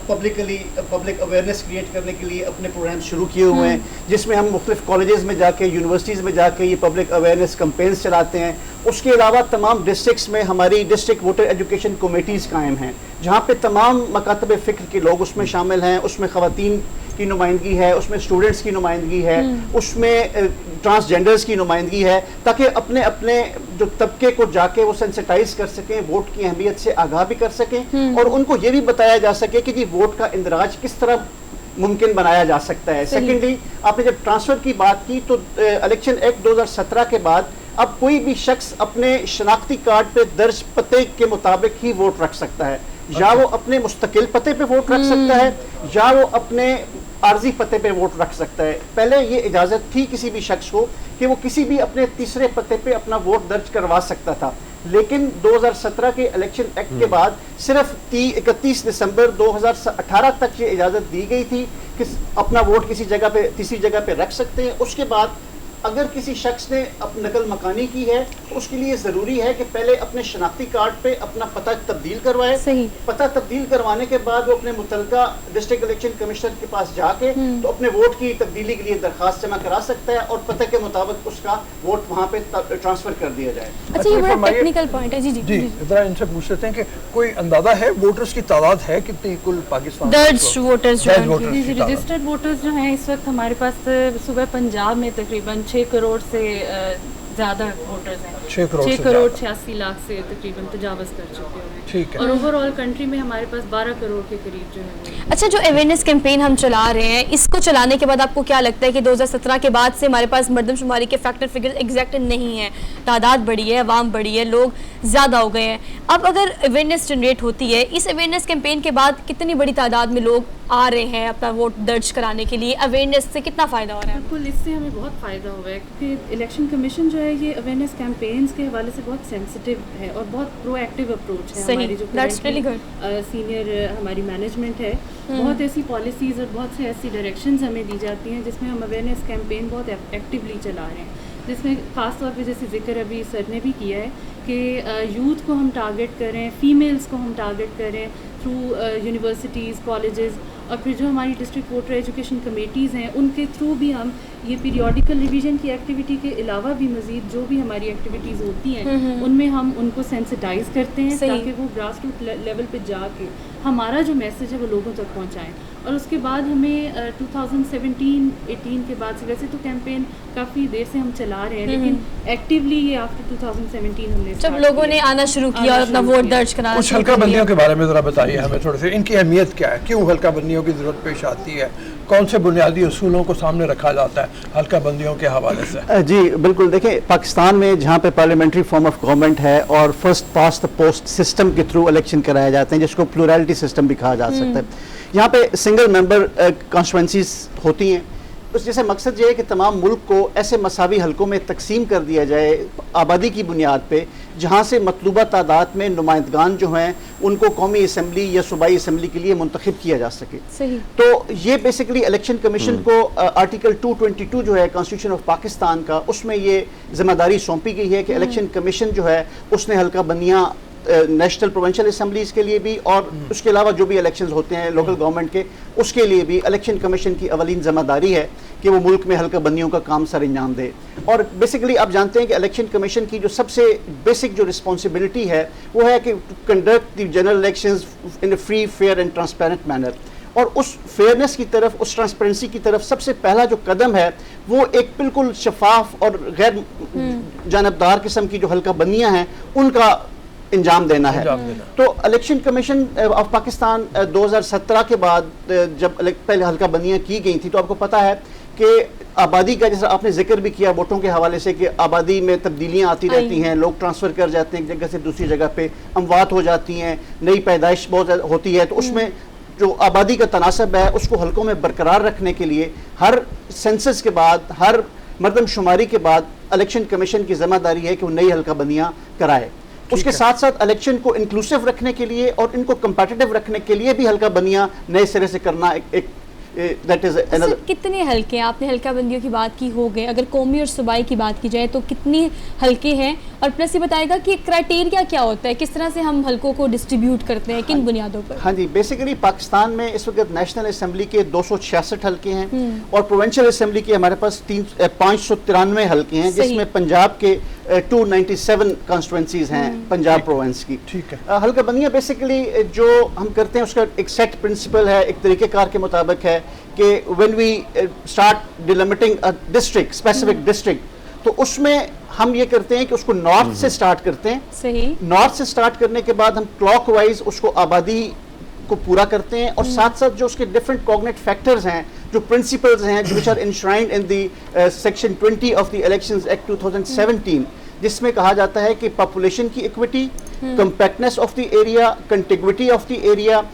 पब्लिक अवेयरनेस क्रिएट करने के लिए अपने प्रोग्राम शुरू किए हुए हैं, जिसमें हम मुख्तलिफ कॉलेजेस में जाके, यूनिवर्सिटीज़ में जाके ये पब्लिक अवेयरनेस कैंपेन्स चलाते हैं। उसके अलावा तमाम डिस्ट्रिक्ट्स में हमारी डिस्ट्रिक्ट वोटर एजुकेशन कमेटीज़ कायम हैं, जहाँ पे तमाम मकातब फ़िक्र के लोग उसमें शामिल हैं। उसमें ख़वातीन की नुमाइंदगी है, उसमें स्टूडेंट्स की नुमाइंदगी है, उसमें ट्रांसजेंडर्स की नुमाइंदगी है, ताकि अपने अपने जो तबके को जाके वो सेंसिटाइज कर सकें, वोट की अहमियत से आगाह भी कर सकें और उनको ये भी बताया जा सके कि जी वोट का इंदराज किस तरह मुमकिन बनाया जा सकता है। सेकेंडली, आपने जब ट्रांसफ़र की बात की तो इलेक्शन एक्ट 2017 के बाद अब कोई भी शख्स अपने शनाख्ती कार्ड पे दर्ज पते के मुताबिक ही वोट रख सकता है, या वो अपने मुस्तकिल पते पे वोट रख सकता है या वो अपने आर्जी पते पे वोट रख सकता है। पहले ये इजाज़त थी किसी भी शख्स को कि वो किसी भी अपने तीसरे पते पे अपना वोट दर्ज करवा सकता था, लेकिन 2017 के इलेक्शन एक्ट के बाद सिर्फ 31 दिसंबर 2018 तक ये इजाज़त दी गई थी कि अपना वोट किसी जगह पे, तीसरी जगह पे रख सकते हैं। उसके बाद अगर किसी शख्स ने नकल मकानी की है तो उसके लिए ज़रूरी है कि पहले अपने शनाख्ती कार्ड पे अपना पता तब्दील करवाए। सही। पता तब्दील करवाने के बाद वो अपने मुतलका डिस्ट्रिक्ट इलेक्शन कमिश्नर के पास जाके तो अपने वोट की तब्दीली के लिए दरखास्त जमा करा सकता है और पते के मुताबिक उसका वोट वहाँ पे ट्रांसफ़र कर दिया जाए। अच्छा, ये बड़ा टेक्निकल पॉइंट है। जी जी जी, जरा इनसे पूछ लेते हैं कि कोई अंदाजा है वोटर्स की तादाद है कितनी कुल पाकिस्तान में? दर्ज वोटर्स जो हैं उनकी। जी, रजिस्टर्ड वोटर्स जो हैं इस वक्त हमारे पास सुबह पंजाब में तकरीबन 6 करोड़ से ज़्यादा वोटर्स हैं। 6 करोड़ 86 लाख से तकरीबन तजावज़ कर चुके हुए हैं। ठीक है। और ओवरऑल कंट्री में हमारे पास 12 करोड़ के करीब जो है। अच्छा, जो अवेयरनेस कैंपेन हम चला रहे हैं, इसको चलाने के बाद आपको क्या लगता है कि 2017 के बाद से हमारे पास मर्दमशुमारी के फैक्टर फिगर एग्जैक्ट नहीं है, तादाद बढ़ी है, आवाम बढ़ी है, लोग ज़्यादा हो गए हैं। अब अगर अवेयरनेस जनरेट होती है, इस अवेयरनेस कैंपेन के बाद कितनी बड़ी तादाद में लोग आ रहे हैं अपना वोट दर्ज कराने के लिए, अवेयरनेस से कितना फ़ायदा हो रहा है? बिल्कुल, इससे हमें बहुत फ़ायदा हुआ है क्योंकि इलेक्शन कमीशन जो है ये अवेयरनेस कैंपेन्स के हवाले से बहुत सेंसिटिव है और बहुत प्रोएक्टिव अप्रोच है। सही, हमारी जो that's really good. सीनियर हमारी मैनेजमेंट है, बहुत ऐसी पॉलिसीज़ और बहुत से ऐसी डायरेक्शंस हमें दी जाती हैं जिसमें हम अवेयरनेस कैंपेन बहुत एक्टिवली चला रहे हैं, जिसमें ख़ास तौर पे जैसे जिक्र अभी सर ने भी किया है कि यूथ को हम टारगेट करें, फीमेल्स को हम टारगेट करें थ्रू यूनिवर्सिटीज़, कॉलेजेस, और फिर जो हमारी डिस्ट्रिक्ट वोटर एजुकेशन कमेटीज़ हैं उनके थ्रू भी हम ये पीरियोडिकल रिवीजन की एक्टिविटी के अलावा भी मज़ीद जो भी हमारी एक्टिविटीज़ होती हैं उनमें हम उनको सेंसिटाइज करते हैं ताकि वो ग्रास रूट लेवल पे जाके हमारा जो मैसेज है वो लोगों तक पहुंचाएं। और उसके बाद हमें 2017-18 के बाद से, वैसे तो कैंपेन काफ़ी देर से हम चला रहे हैं लेकिन एक्टिवली ये आफ्टर 2017 हमने जब लोगों ने आना शुरू किया और अपना वोट दर्ज कराना कुछ हल्का बंदियों के बारे में ज़रा बताइए हमें थोड़े से, इनकी अहमियत क्या है, क्यों हल्का बंदियों की ज़रूरत पेश आती है, कौन से बुनियादी उसूलों को सामने रखा जाता है हल्का बंदियों के हवाले से? जी बिल्कुल, देखें पाकिस्तान में जहाँ पे पार्लियामेंट्री फॉर्म ऑफ गवर्नमेंट है और first past the post system के थ्रू इलेक्शन कराए जाते हैं जिसको प्लूरलिटी सिस्टम भी कहा जा सकता है। यहाँ पे सिंगल मेंबर कॉन्स्टिट्यूंसीज होती हैं, उस जैसे मकसद ये है कि तमाम मुल्क को ऐसे मसावी हलकों में तकसीम कर दिया जाए आबादी की बुनियाद पे जहाँ से मतलूबा तादाद में नुमाइंदगान जो हैं उनको कौमी असम्बली या सूबाई असम्बली के लिए मुंतखब किया जा सके। सही। तो ये बेसिकली इलेक्शन कमीशन को आर्टिकल 222 जो है कॉन्स्टिट्यूशन ऑफ पाकिस्तान का, उसमें ये जिम्मेदारी सौंपी गई है कि इलेक्शन कमीशन जो है उसने हल्का बंदियाँ नेशनल प्रोविंशियल असम्बलीज के लिए भी और उसके अलावा जो भी इलेक्शंस होते हैं लोकल गवर्नमेंट के, उसके लिए भी इलेक्शन कमीशन की अवलीन जिम्मेदारी है कि वो मुल्क में हल्का बंदियों का काम सर अंजाम दे। और बेसिकली आप जानते हैं कि इलेक्शन कमीशन की जो सबसे बेसिक जो रिस्पॉन्सिबिलिटी है वो है कि conduct the general elections in A free, fair and transparent manner. और उस फेयरनेस की तरफ, उस ट्रांसपेरेंसी की तरफ सबसे पहला जो कदम है वो एक बिल्कुल शफाफ और गैर जानबदार किस्म की जो हल्का बंदियाँ हैं उनका इंजाम देना है। तो इलेक्शन कमीशन ऑफ पाकिस्तान 2017 के बाद जब पहले हल्का बंदियाँ की गई थी, तो आपको पता है कि आबादी का, जैसा आपने जिक्र भी किया वोटों के हवाले से, कि आबादी में तब्दीलियाँ आती रहती हैं, लोग ट्रांसफ़र कर जाते हैं एक जगह से दूसरी जगह पे, अमवात हो जाती हैं, नई पैदाइश बहुत होती है। तो उसमें जो आबादी का तनासब है उसको हल्कों में बरकरार रखने के लिए हर सेंसस के बाद, हर मरदमशुमारी के बाद इलेक्शन कमीशन की जिम्मेदारी है कि वो नई हल्का बंदियाँ कराए। उसके साथ साथ इलेक्शन को इंक्लूसिव रखने के लिए और इनको कंपेटिटिव रखने के लिए भी हल्का बंदियाँ नए सिरे से करना एक दैट इज अनदर। कितने हल्के हैं, आपने हल्का बंदियों की बात की, हो गए, अगर कौमी और सूबाई की बात की जाए तो कितनी हल्के हैं, और प्लस ये बताएगा कि क्राइटेरिया क्या होता है, किस तरह से हम हल्कों को डिस्ट्रीब्यूट करते हैं, किन बुनियादों पर? हाँ जी, बेसिकली पाकिस्तान में इस वक्त नेशनल असम्बली के 266 हल्के हैं और प्रोविंशियल असम्बली के हमारे पास 593 हल्के हैं, जिसमें पंजाब के 297 कॉन्स्टिट्यूंसीज हैं पंजाब प्रोविंस की। ठीक है। हल्का बंदियाँ बेसिकली जो हम करते हैं उसका एक सेट प्रिंसिपल है, एक तरीक़ेकार के मुताबिक है कि when we start delimiting a district, specific district, तो उसमें हम ये करते हैं कि उसको नॉर्थ से स्टार्ट करते हैं। सही। नॉर्थ से स्टार्ट करने के बाद हम क्लॉकवाइज उसको आबादी को पूरा करते हैं और साथ साथ जो उसके डिफरेंट कॉग्निट फैक्टर्स हैं, जो प्रिंसिपल्स हैं which are enshrined in the section 20 of the elections act 2017, जिसमें कहा जाता है कि पॉपुलेशन की equity, compactness of the area, contiguity of the area,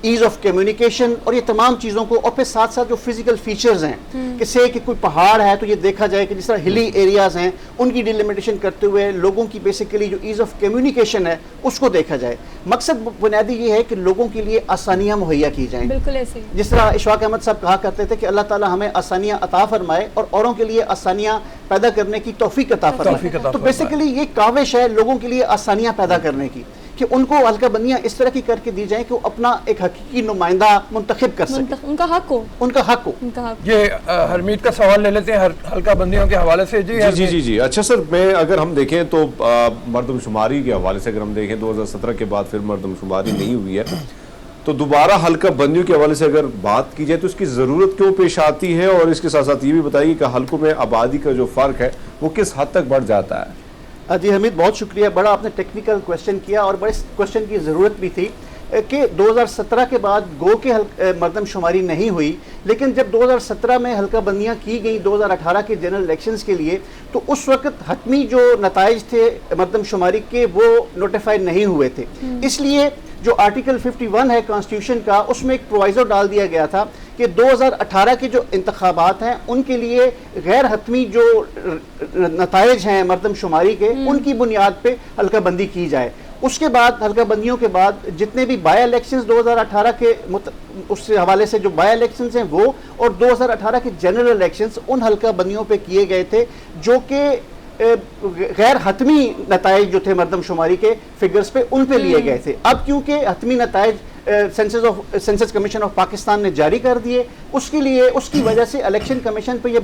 ease of communication और ये तमाम चीज़ों को, और फिर साथ साथ जो फिजिकल फीचर्स हैं कि से कि कोई पहाड़ है तो ये देखा जाए कि जिस तरह हिली एरियाज हैं उनकी डिलिमिटेशन करते हुए लोगों की बेसिकली जो ईज ऑफ कम्युनिकेशन है उसको देखा जाए। मकसद बुनियादी ये है कि लोगों के लिए आसानियाँ मुहैया की जाएँ। बिल्कुल ऐसे। जिस तरह इशफाक अहमद साहब कहा करते थे कि अल्लाह ताला हमें आसानियाँ अता फरमाए और औरों के लिए आसानियाँ पैदा करने की तौफीक अता फरमाए। तो बेसिकली ये काविश है लोगों के लिए आसानियाँ पैदा करने की कि उनको हल्का बंदियाँ इस तरह की करके दी जाए कि वो अपना एक हकीकी नुमाइंदा मुंतखब कर सके, उनका हक हो, उनका हक हो। ये हरमीत का सवाल ले लेते हैं हल्का बंदियों के हवाले से। जी। अच्छा सर, मैं अगर हम देखें तो मरदमशुमारी के हवाले से अगर हम देखें 2017 के बाद फिर मरदमशुमारी नहीं हुई है, तो दोबारा हल्का बंदियों के हवाले से अगर बात की जाए तो इसकी ज़रूरत क्यों पेश आती है, और इसके साथ साथ ये भी बताइए कि हल्कों में आबादी का जो फ़र्क है वो किस हद तक बढ़ जाता है? जी हमीद, बहुत शुक्रिया, बड़ा आपने टेक्निकल क्वेश्चन किया और बड़े क्वेश्चन की ज़रूरत भी थी कि 2017 के बाद गो के मरदमशुमारी नहीं हुई, लेकिन जब 2017 में हल्का बंदियाँ की गई 2018 के जनरल इलेक्शंस के लिए, तो उस वक्त हतमी जो नताइज थे मरदमशुमारी के वो नोटिफाइड नहीं हुए थे। इसलिए जो आर्टिकल 51 है कॉन्स्टिट्यूशन का, उसमें एक प्रोवाइजो डाल दिया गया था कि 2018 के जो इंतखाबात हैं उनके लिए गैर हतमी जो नताइज हैं मरदमशुमारी के, उनकी बुनियाद पे हल्का बंदी की जाए। उसके बाद हल्का बंदियों के बाद जितने भी बाई इलेक्शंस 2018 के उस हवाले से जो बाई इलेक्शंस हैं वो, और 2018 के जनरल इलेक्शंस उन हल्का बंदियों पे किए गए थे जो कि गैर हतमी नताइज जो थे मरदमशुमारी के फिगर्स पे उन पे लिए गए थे। अब क्योंकि हतमी नताइज सेंसस कमीशन ऑफ पाकिस्तान ने जारी कर दिए, उसके लिए उसकी वजह से इलेक्शन कमीशन पे ये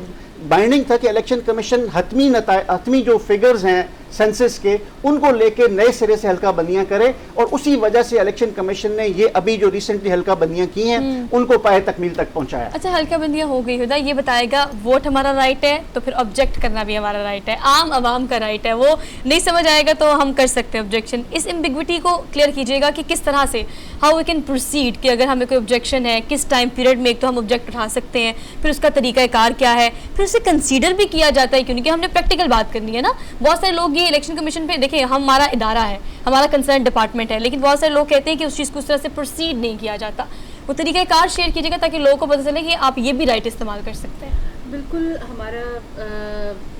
बाइंडिंग था कि इलेक्शन कमीशन हतमी जो फिगर्स हैं सेंसस के उनको लेके नए सिरे से हल्का बंदियां करे, और उसी वजह से इलेक्शन कमीशन ने ये अभी जो रिसेंटली हल्का बंदियां की हैं उनको पाए तकमील तक पहुंचाया। अच्छा, हल्का बंदियां हो गई हुदा, ये बताएगा वोट हमारा राइट है तो फिर ऑब्जेक्ट करना भी हमारा राइट है, आम आवाम का राइट है, वो नहीं समझ आएगा तो हम कर सकते हैं ऑब्जेक्शन। इस एम्बिग्विटी को क्लियर कीजिएगा कि किस तरह से हाउ वी कैन प्रोसीड, कि अगर हमें कोई ऑब्जेक्शन है किस टाइम पीरियड में एक तो हम ऑब्जेक्ट उठा सकते हैं, फिर उसका तरीक़ाकार क्या है, फिर उसे कंसीडर भी किया जाता है, क्योंकि हमने प्रैक्टिकल बात करनी है ना। बहुत सारे लोग ये इलेक्शन कमीशन पे, देखिए हमारा इदारा है, हमारा कंसर्न डिपार्टमेंट है, लेकिन बहुत सारे लोग कहते हैं कि उस चीज़ को उस तरह से प्रोसीड नहीं किया जाता। वो तरीक़ाकार शेयर कीजिएगा ताकि लोगों को पता चले कि आप ये भी राइट इस्तेमाल कर सकते हैं। बिल्कुल हमारा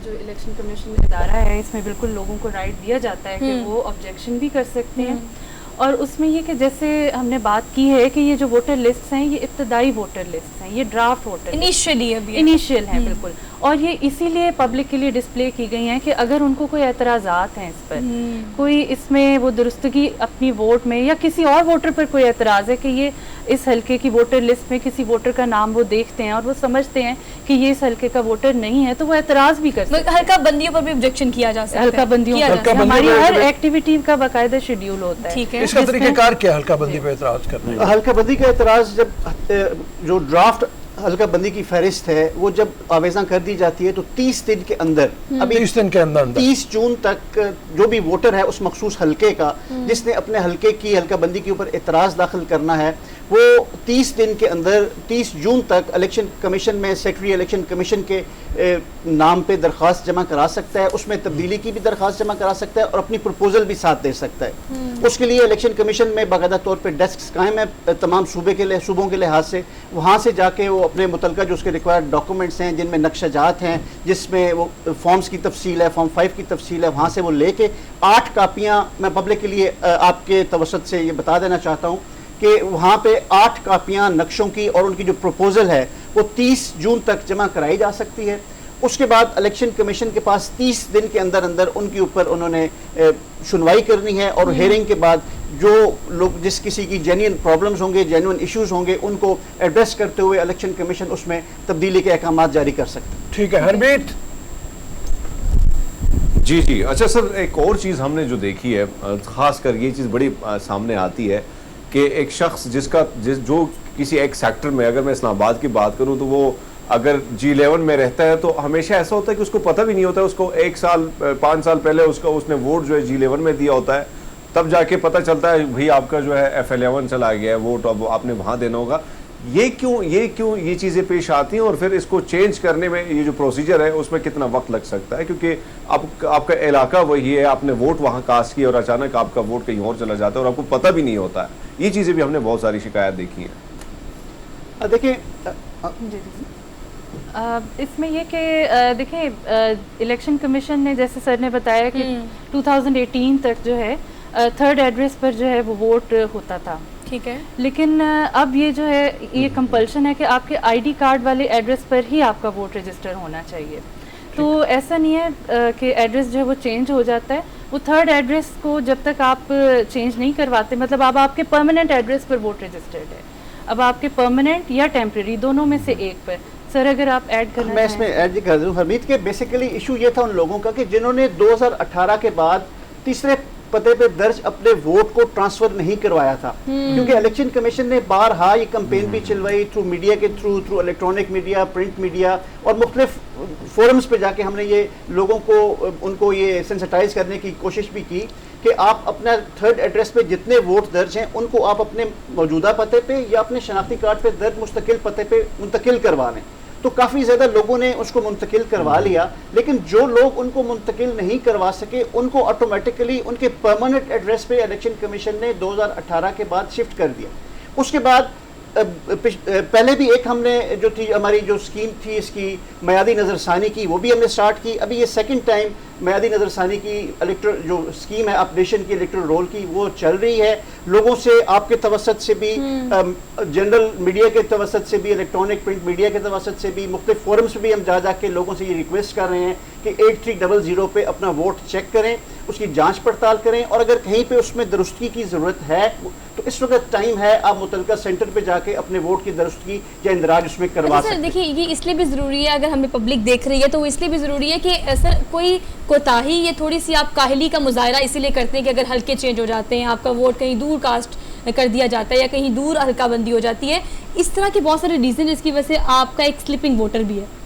जो इलेक्शन कमीशन इदारा है इसमें बिल्कुल लोगों को राइट दिया जाता है कि वो ऑब्जेक्शन भी कर सकते हैं। और उसमें ये कि जैसे हमने बात की है कि ये जो वोटर लिस्ट हैं ये इब्तदाई वोटर लिस्ट हैं, ये ड्राफ्ट वोटर इनिशियली अभी इनिशियल हैं बिल्कुल, और ये इसीलिए पब्लिक के लिए डिस्प्ले की गई हैं कि अगर उनको कोई एतराज़ात हैं इस पर, कोई इसमें वो दुरुस्तगी अपनी वोट में या किसी और वोटर पर कोई एतराज़ है कि ये इस हलके की वोटर लिस्ट में किसी वोटर का नाम वो देखते हैं और वो समझते हैं कि ये इस हलके का वोटर नहीं है, तो वो एतराज़ भी कर सकते हैं। हल्का बंदियों पर भी ऑब्जेक्शन किया जा सकता है। हल्का बंदियों पर हमारी हर एक्टिविटी का बाकायदा शेड्यूल होता है। ठीक है, इसका तरीक़ाकार क्या है हल्का बंदी पे एतराज़ करने का? हल्का बंदी का एतराज़ जब जो ड्राफ्ट हल्का बंदी की फहरिस्त है वो जब आवेज़ा कर दी जाती है तो 30 दिन के अंदर, अभी 30 दिन के अंदर 30 जून तक जो भी वोटर है उस मखसूस हलके का जिसने अपने हलके की हल्का बंदी के ऊपर एतराज़ दाखिल करना है वो 30 दिन के अंदर 30 जून तक इलेक्शन कमीशन में सेक्रेटरी इलेक्शन कमीशन के नाम पे दरख्वास्त जमा करा सकता है, उसमें तब्दीली की भी दरख्वास्त जमा करा सकता है और अपनी प्रपोजल भी साथ दे सकता है। उसके लिए इलेक्शन कमीशन में बाकायदा तौर पे डेस्क कायम है तमाम सूबों के लिहाज से, वहाँ से जाके वो अपने मुतलका जो उसके रिक्वायर्ड डॉक्यूमेंट्स हैं जिनमें नक्शाजात हैं, जिसमें वो फॉर्म्स की तफसील है, फॉर्म 5 की तफसील है, वहाँ से वो लेके 8 कापियाँ मैं पब्लिक के लिए आपके तवसत से ये बता देना चाहता हूँ कि वहाँ पे 8 कापियाँ नक्शों की और उनकी जो प्रपोजल है वो 30 जून तक जमा कराई जा सकती है। उसके बाद इलेक्शन कमीशन के पास 30 दिन के अंदर अंदर उनके ऊपर उन्होंने सुनवाई करनी है और हेयरिंग के बाद जो लोग जिस किसी की जेन्युइन प्रॉब्लम्स होंगे, जेन्युइन इश्यूज होंगे, उनको एड्रेस करते हुए इलेक्शन कमीशन उसमें तब्दीली के अहकाम जारी कर सकते हैं। ठीक है हरमीत। जी जी, अच्छा सर, एक और चीज़ हमने जो देखी है, ख़ास कर ये चीज़ बड़ी सामने आती है कि एक शख्स जो किसी एक सेक्टर में, अगर मैं इस्लामाबाद की बात करूं तो वो अगर G11 में रहता है तो हमेशा ऐसा होता है कि उसको पता भी नहीं होता है, उसको 1 साल 5 साल पहले उसने वोट जो है G11 में दिया होता है, तब जाके पता चलता है भाई आपका जो है F11 चला गया है वोट, अब आपने वहाँ देना होगा। ये क्यों ये चीज़ें पेश आती हैं और फिर इसको चेंज करने में ये जो प्रोसीजर है उसमें कितना वक्त लग सकता है, क्योंकि आपका इलाका वही है, आपने वोट वहाँ कास्ट किया और अचानक आपका वोट कहीं और चला जाता है और आपको पता भी नहीं होता है। ये चीज़ें भी हमने बहुत सारी शिकायत देखी हैं। देखिए इसमें ये कि देखिए इलेक्शन कमीशन ने जैसे सर ने बताया कि 2018 तक जो है 3rd एड्रेस पर जो है वो वोट होता था, ठीक है, लेकिन अब ये जो है ये कंपल्शन है कि आपके आईडी कार्ड वाले एड्रेस पर ही आपका वोट रजिस्टर होना चाहिए। तो ऐसा नहीं है कि एड्रेस जो है वो चेंज हो जाता है, वो 3rd एड्रेस को जब तक आप चेंज नहीं करवाते, मतलब अब आपके परमानेंट एड्रेस पर वोट रजिस्टर्ड है, अब आपके परमानेंट या टेम्प्रेरी दोनों में से एक पर। सर अगर आप ऐड करना मैं इसमें ऐड कर दूं हरमीत के बेसिकली इशू ये था उन लोगों का कि जिन्होंने 2018 के बाद तीसरे पते पे दर्ज अपने वोट को ट्रांसफर नहीं करवाया था, क्योंकि इलेक्शन कमीशन ने बारहा ये कैंपेन भी चलवाई थ्रू मीडिया के through electronic media, print media और मुख्तलिफ फोरम्स पे जाके हमने ये लोगों को उनको ये सेंसिटाइज करने की कोशिश भी की कि आप अपना 3rd एड्रेस पे जितने वोट दर्ज हैं उनको आप अपने मौजूदा पते पे या अपने शनाख्ती कार्ड पे दर्ज मुस्तकिल पते पे मुंतकिल करवा लें। तो काफ़ी ज़्यादा लोगों ने उसको मुंतकिल करवा लिया, लेकिन जो लोग उनको मुंतकिल नहीं करवा सके उनको ऑटोमेटिकली उनके परमानेंट एड्रेस पे इलेक्शन कमीशन ने 2018 के बाद शिफ्ट कर दिया। उसके बाद पहले भी एक हमने जो थी हमारी जो स्कीम थी इसकी मयादी नज़रसानी की, वो भी हमने स्टार्ट की। अभी ये सेकंड टाइम मयादी नज़रसानी की इलेक्ट्रल जो स्कीम है अपडेशन की इलेक्ट्रल रोल की वो चल रही है। लोगों से आपके तवसत से भी जनरल मीडिया के तवसत से भी इलेक्ट्रॉनिक प्रिंट मीडिया के तवसत से भी मुख्तलिफ फोरम्स भी हम जा के लोगों से ये रिक्वेस्ट कर रहे हैं कि 8300 पे अपना वोट चेक करें, उसकी जांच पड़ताल करें और अगर कहीं पे उसमें दुरुस्तगी की ज़रूरत है तो इस वक्त टाइम है आप मुतलका सेंटर पे जाके अपने वोट की दुरुस्तगी या इंदराज उसमें करवा सकते हैं। देखिए ये इसलिए भी ज़रूरी है, अगर हमें पब्लिक देख रही है तो वो इसलिए भी ज़रूरी है कि सर कोई कोताही ये थोड़ी सी आप काहली का मुजाहरा इसीलिए करते हैं कि अगर हल्के चेंज हो जाते हैं, आपका वोट कहीं दूर कास्ट कर दिया जाता है या कहीं दूर हल्का बंदी हो जाती है, इस तरह के बहुत सारे रीज़न इसकी वजह से आपका एक स्लिपिंग वोटर भी है।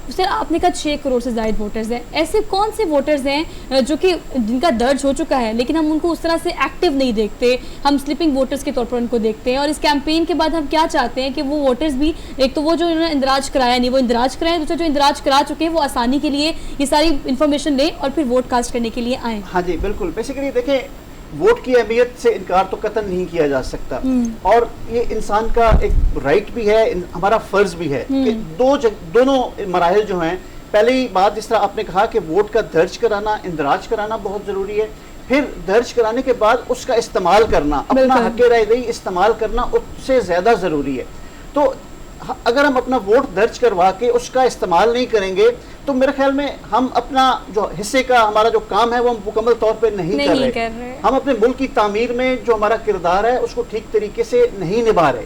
सर आपने कहा 6 करोड़ से ज़ायद वोटर्स हैं, ऐसे कौन से वोटर्स हैं जो कि जिनका दर्ज हो चुका है लेकिन हम उनको उस तरह से एक्टिव नहीं देखते, हम स्लिपिंग वोटर्स के तौर पर उनको देखते हैं। और इस कैंपेन के बाद हम क्या चाहते हैं कि वो वोटर्स भी, एक तो वो जो उन्होंने इंदराज कराया नहीं वो इंदराज कराएं, दूसरा जो इंदराज करा चुके हैं वो आसानी के लिए ये सारी इन्फॉर्मेशन लें और फिर वोट कास्ट करने के लिए आएँ। हाँ जी बिल्कुल, बेसिकली देखें वोट की अहमियत से इनकार तो कतई नहीं किया जा सकता, और ये इंसान का एक राइट भी है, हमारा फर्ज भी है कि दोनों मराहिल जो हैं, पहली बात जिस तरह आपने कहा कि वोट का दर्ज कराना, इंदराज कराना बहुत ज़रूरी है, फिर दर्ज कराने के बाद उसका इस्तेमाल करना, अपना हक़ रायदही इस्तेमाल करना उससे ज़्यादा ज़रूरी है। तो अगर हम अपना वोट दर्ज करवा के उसका इस्तेमाल नहीं करेंगे तो मेरे ख्याल में हम अपना जो हिस्से का हमारा जो काम है वो हम मुकम्मल तौर पे नहीं कर रहे। हम अपने मुल्क की तामीर में जो हमारा किरदार है उसको ठीक तरीके से नहीं निभा रहे।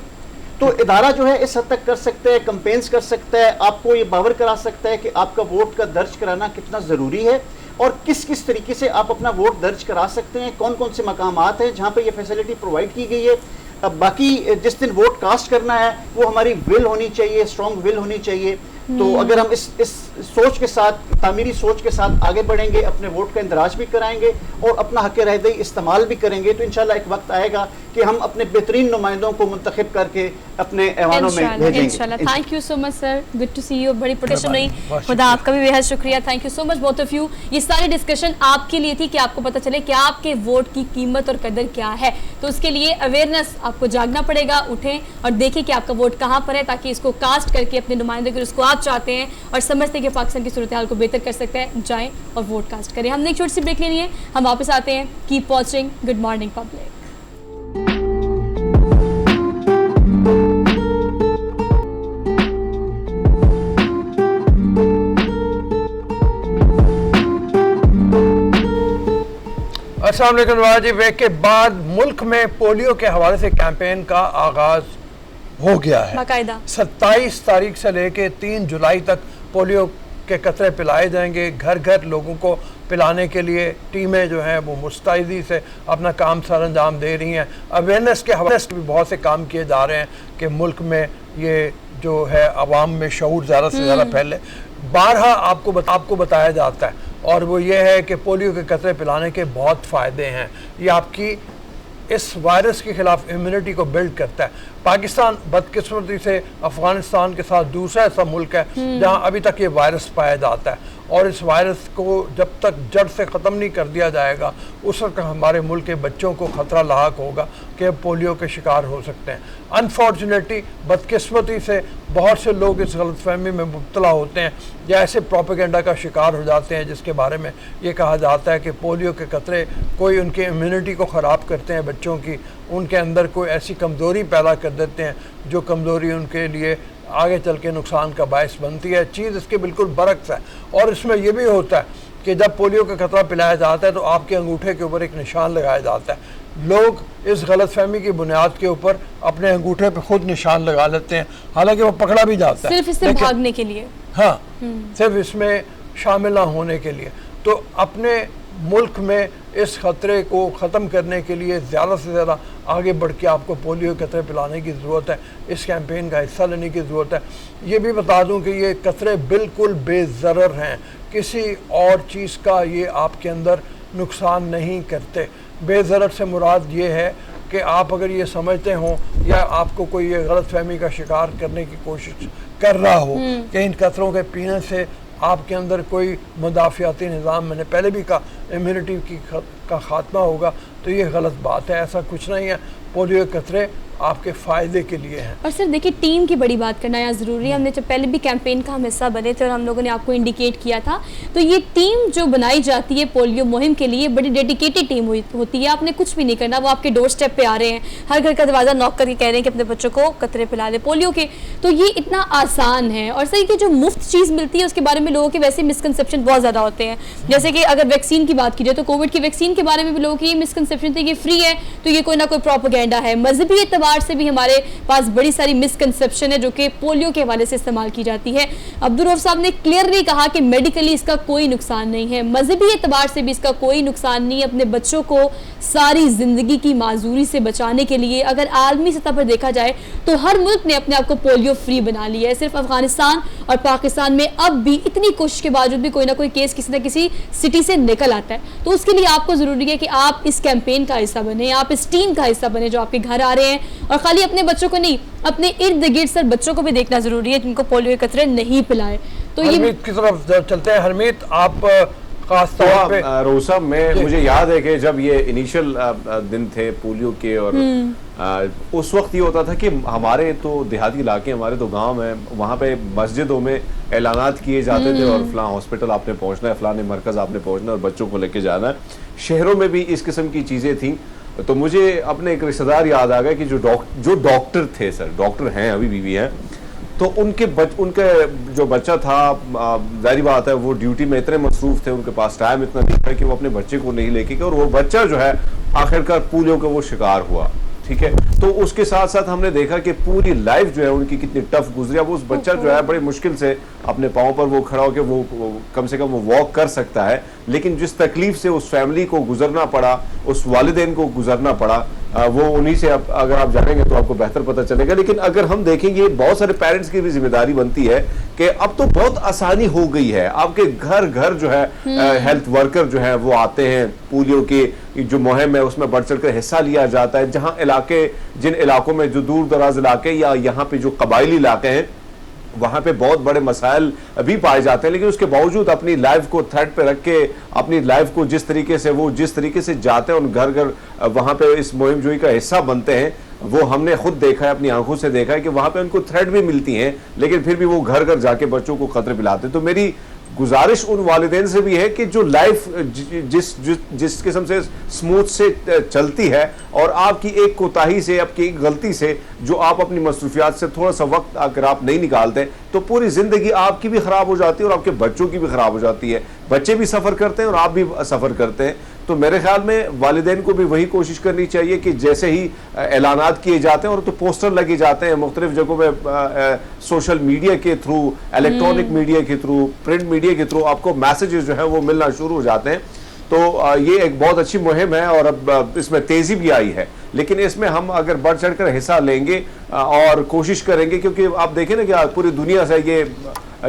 तो इदारा जो है इस हद तक कर सकता है, कंपेन्स कर सकता है, आपको ये बावर करा सकता है कि आपका वोट का दर्ज कराना कितना ज़रूरी है और किस किस तरीके से आप अपना वोट दर्ज करा सकते हैं, कौन कौन से मकामात हैं जहाँ पे ये फैसिलिटी प्रोवाइड की गई है। अब बाकी जिस दिन वोट कास्ट करना है वो हमारी विल होनी चाहिए, स्ट्रॉन्ग विल होनी चाहिए। तो अगर हम इस सोच के साथ, तामीरी सोच के साथ आगे बढ़ेंगे, अपने वोट का इंदराज भी कराएंगे और अपना हक़ रायदही इस्तेमाल भी करेंगे, तो इंशाल्लाह एक वक्त आएगा कि हम अपने बेहतरीन नुमाइंदों को मुंतखब करके अपने ऐवानों में भेजेंगे। Thank you so much sir, good to see you. बड़ी प्रोटेक्शन रही, खुदा आपका भी बेहद शुक्रिया। Thank you so much both of you. ये सारी डिस्कशन आपके लिए थी कि आपको पता चले कि आपके वोट की कीमत और कदर क्या है। तो उसके लिए अवेयरनेस आपको जागना पड़ेगा, उठें और देखें कि आपका वोट कहाँ पर है, ताकि इसको कास्ट करके अपने नुमाइंदे को जिसको आप चाहते हैं और समझते हैं कि पाकिस्तान की सूरत हाल को बेहतर कर सकता है, जाएं और वोट कास्ट करें। हमने एक छोटी सी ब्रेक लेनी है, हम वापस आते हैं। Keep watching good morning public. अस्सलाम वालेकुम नवाज जी। ब्रेक के बाद मुल्क में पोलियो के हवाले से कैंपेन का आगाज हो गया है। बाकायदा 27 तारीख से लेके 3 जुलाई तक पोलियो के कतरे पिलाए जाएंगे। घर घर लोगों को पिलाने के लिए टीमें जो हैं वो मुस्तैदी से अपना काम सर अंजाम दे रही हैं। अवेयरनेस के हवाले से भी बहुत से काम किए जा रहे हैं कि मुल्क में ये जो है अवाम में शऊर ज़्यादा से ज़्यादा फैले। बारहा आपको बताया जाता है और वो ये है कि पोलियो के कतरे पिलाने के बहुत फ़ायदे हैं। ये आपकी इस वायरस के ख़िलाफ़ इम्यूनिटी को बिल्ड करता है। पाकिस्तान बदकिस्मती से अफ़गानिस्तान के साथ दूसरा ऐसा मुल्क है जहाँ अभी तक ये वायरस पाया जाता है, और इस वायरस को जब तक जड़ से ख़त्म नहीं कर दिया जाएगा उस वक्त हमारे मुल्क के बच्चों को ख़तरा लाक होगा कि पोलियो के शिकार हो सकते हैं। अनफॉर्चुनेटली बदकिस्मती से बहुत से लोग इस गलतफहमी में मुब्तला होते हैं या ऐसे प्रोपेगेंडा का शिकार हो जाते हैं जिसके बारे में ये कहा जाता है कि पोलियो के कतरे कोई उनके इम्यूनिटी को ख़राब करते हैं, बच्चों की उनके अंदर कोई ऐसी कमज़ोरी पैदा कर देते हैं जो कमज़ोरी उनके लिए आगे चल के नुकसान का बायस बनती है। चीज़ इसके बिल्कुल बरक्स है। और इसमें यह भी होता है कि जब पोलियो का खतरा पिलाया जाता है तो आपके अंगूठे के ऊपर एक निशान लगाया जाता है। लोग इस गलतफहमी की बुनियाद के ऊपर अपने अंगूठे पे खुद निशान लगा लेते हैं, हालांकि वो पकड़ा भी जाता है सिर्फ इससे भागने के लिए। हाँ, सिर्फ इसमें शामिल ना होने के लिए। तो अपने मुल्क में इस ख़तरे को ख़त्म करने के लिए ज़्यादा से ज़्यादा आगे बढ़ के आपको पोलियो कतरे पिलाने की ज़रूरत है, इस कैंपेन का हिस्सा लेने की ज़रूरत है। ये भी बता दूं कि ये कतरे बिल्कुल बेज़रर हैं, किसी और चीज़ का ये आपके अंदर नुकसान नहीं करते। बेज़रर से मुराद ये है कि आप अगर ये समझते हों या आपको कोई ये गलतफहमी का शिकार करने की कोशिश कर रहा हो कि इन कतरों के पीने से आपके अंदर कोई मुदाफ़ियाती निज़ाम, मैंने पहले भी कहा, इम्यूनिटी का ख़ात्मा होगा, तो ये गलत बात है। ऐसा कुछ नहीं है। पोलियो कतरे आपके फ़ायदे के लिए हैं। और सर देखिए, टीम की बड़ी बात करना यहाँ ज़रूरी है। हमने जब पहले भी कैंपेन का हम हिस्सा बने थे और हम लोगों ने आपको इंडिकेट किया था, तो ये टीम जो बनाई जाती है पोलियो मुहिम के लिए बड़ी डेडिकेटेड टीम होती है। आपने कुछ भी नहीं करना, वो आपके डोर स्टेप पे आ रहे हैं, हर घर का दरवाज़ा नॉक करके कह रहे हैं कि अपने बच्चों को कतरे पिला दे पोलियो के। तो ये इतना आसान है। और सर ये जो मुफ्त चीज़ मिलती है उसके बारे में लोगों के वैसे मिसकनसेप्शन बहुत ज़्यादा होते हैं। जैसे कि अगर वैक्सीन की बात की जाए तो कोविड की वैक्सीन के बारे में भी लोगों की ये मिसकनसेप्शन थी कि फ्री है तो ये कोई ना कोई प्रोपेगेंडा है। मजहबी एतबार से भी हमारे पास बड़ी सारी मिसकंसेप्शन है जो कि पोलियो के हवाले से इस्तेमाल की जाती है। अब्दुल रऊफ साहब ने क्लियरली कहा कि मेडिकली इसका कोई नुकसान नहीं है, मजहबी एतबार से भी इसका कोई नुकसान नहीं है। अपने बच्चों को सारी जिंदगी की माजूरी से बचाने के लिए अगर आलमी सतह पर देखा जाए तो हर मुल्क ने अपने आप को पोलियो फ्री बना लिया है। सिर्फ अफगानिस्तान और पाकिस्तान में अब भी इतनी कोशिश के बावजूद भी कोई ना कोई केस किसी न किसी सिटी से निकल आता है। तो उसके लिए आपको जरूरी है कि आप इस कैंपेन का हिस्सा बने, आप इस टीम का हिस्सा बने जो आपके घर आ रहे हैं। और खाली अपने बच्चों को नहीं, अपने इर्द गिर्द सर बच्चों को भी देखना जरूरी है जिनको पोलियो के कतरे नहीं पिलाए। तो ये हरमीत की तरफ चलते हैं। हरमीत, आप खास तौर पे। रोज़ साहब मुझे याद है कि जब ये इनिशियल दिन थे पोलियो के, और उस वक्त ये होता था कि हमारे तो देहाती इलाके, हमारे तो गांव हैं, वहाँ पे मस्जिदों में ऐलानात किए जाते थे और फलां हॉस्पिटल आपने पहुँचना है, फलाने मरकज़ आपने पहुँचना है और बच्चों को लेके जाना है। शहरों में भी इस किस्म की चीज़ें थीं। तो मुझे अपने एक रिश्तेदार याद आ गए कि जो डॉक्टर थे, सर डॉक्टर हैं, अभी भी हैं, तो उनके जो बच्चा था, जाहिर बात है वो ड्यूटी में इतने मसरूफ थे, उनके पास टाइम इतना नहीं था कि वो अपने बच्चे को नहीं लेके गए, और वो बच्चा जो है आखिरकार पोलियो का वो शिकार हुआ। ठीक है, तो उसके साथ साथ हमने देखा कि पूरी लाइफ जो है उनकी कितनी टफ गुजरी। अब उस बच्चा जो है बड़ी मुश्किल से अपने पाँव पर वो खड़ा होकर वो कम से कम वो वॉक कर सकता है, लेकिन जिस तकलीफ से उस फैमिली को गुजरना पड़ा, उस वालिदैन को गुजरना पड़ा, वो उन्हीं से अगर आप जानेंगे तो आपको बेहतर पता चलेगा। लेकिन अगर हम देखेंगे, बहुत सारे पेरेंट्स की भी जिम्मेदारी बनती है कि अब तो बहुत आसानी हो गई है, आपके घर घर जो है हेल्थ वर्कर जो है वो आते हैं, पोलियो की जो मुहिम है उसमें बढ़ चढ़कर हिस्सा लिया जाता है। जहां जिन इलाकों में जो दूर दराज इलाके या यहाँ पे जो कबायली इलाके हैं वहाँ पे बहुत बड़े मसाइल भी पाए जाते हैं, लेकिन उसके बावजूद अपनी लाइफ को थ्रेट पे रख के, अपनी लाइफ को जिस तरीके से जाते हैं उन घर घर वहाँ पे इस मुहिम जोई का हिस्सा बनते हैं, वो हमने खुद देखा है, अपनी आंखों से देखा है कि वहाँ पे उनको थ्रेट भी मिलती हैं, लेकिन फिर भी वो घर घर जाके बच्चों को खतरे पिलाते हैं। तो मेरी गुजारिश उन वालिदैन से भी है कि जो लाइफ जिस किस्म से स्मूथ से चलती है, और आपकी एक कोताही से, आपकी एक गलती से, जो आप अपनी मसरूफियात से थोड़ा सा वक्त अगर आप नहीं निकालते तो पूरी जिंदगी आपकी भी खराब हो जाती है और आपके बच्चों की भी खराब हो जाती है। बच्चे भी सफ़र करते हैं और आप भी सफ़र करते हैं। तो मेरे ख्याल में वालिदैन को भी वही कोशिश करनी चाहिए कि जैसे ही ऐलानात किए जाते हैं और तो पोस्टर लगे जाते हैं मुख्तलिफ जगहों में, सोशल मीडिया के थ्रू, इलेक्ट्रॉनिक मीडिया के थ्रू, प्रिंट मीडिया के थ्रू आपको मैसेजेस जो है वो मिलना शुरू हो जाते हैं। तो ये एक बहुत अच्छी मुहिम है और अब इसमें तेज़ी भी आई है, लेकिन इसमें हम अगर बढ़ चढ़ कर हिस्सा लेंगे और कोशिश करेंगे, क्योंकि आप देखें ना कि पूरी दुनिया से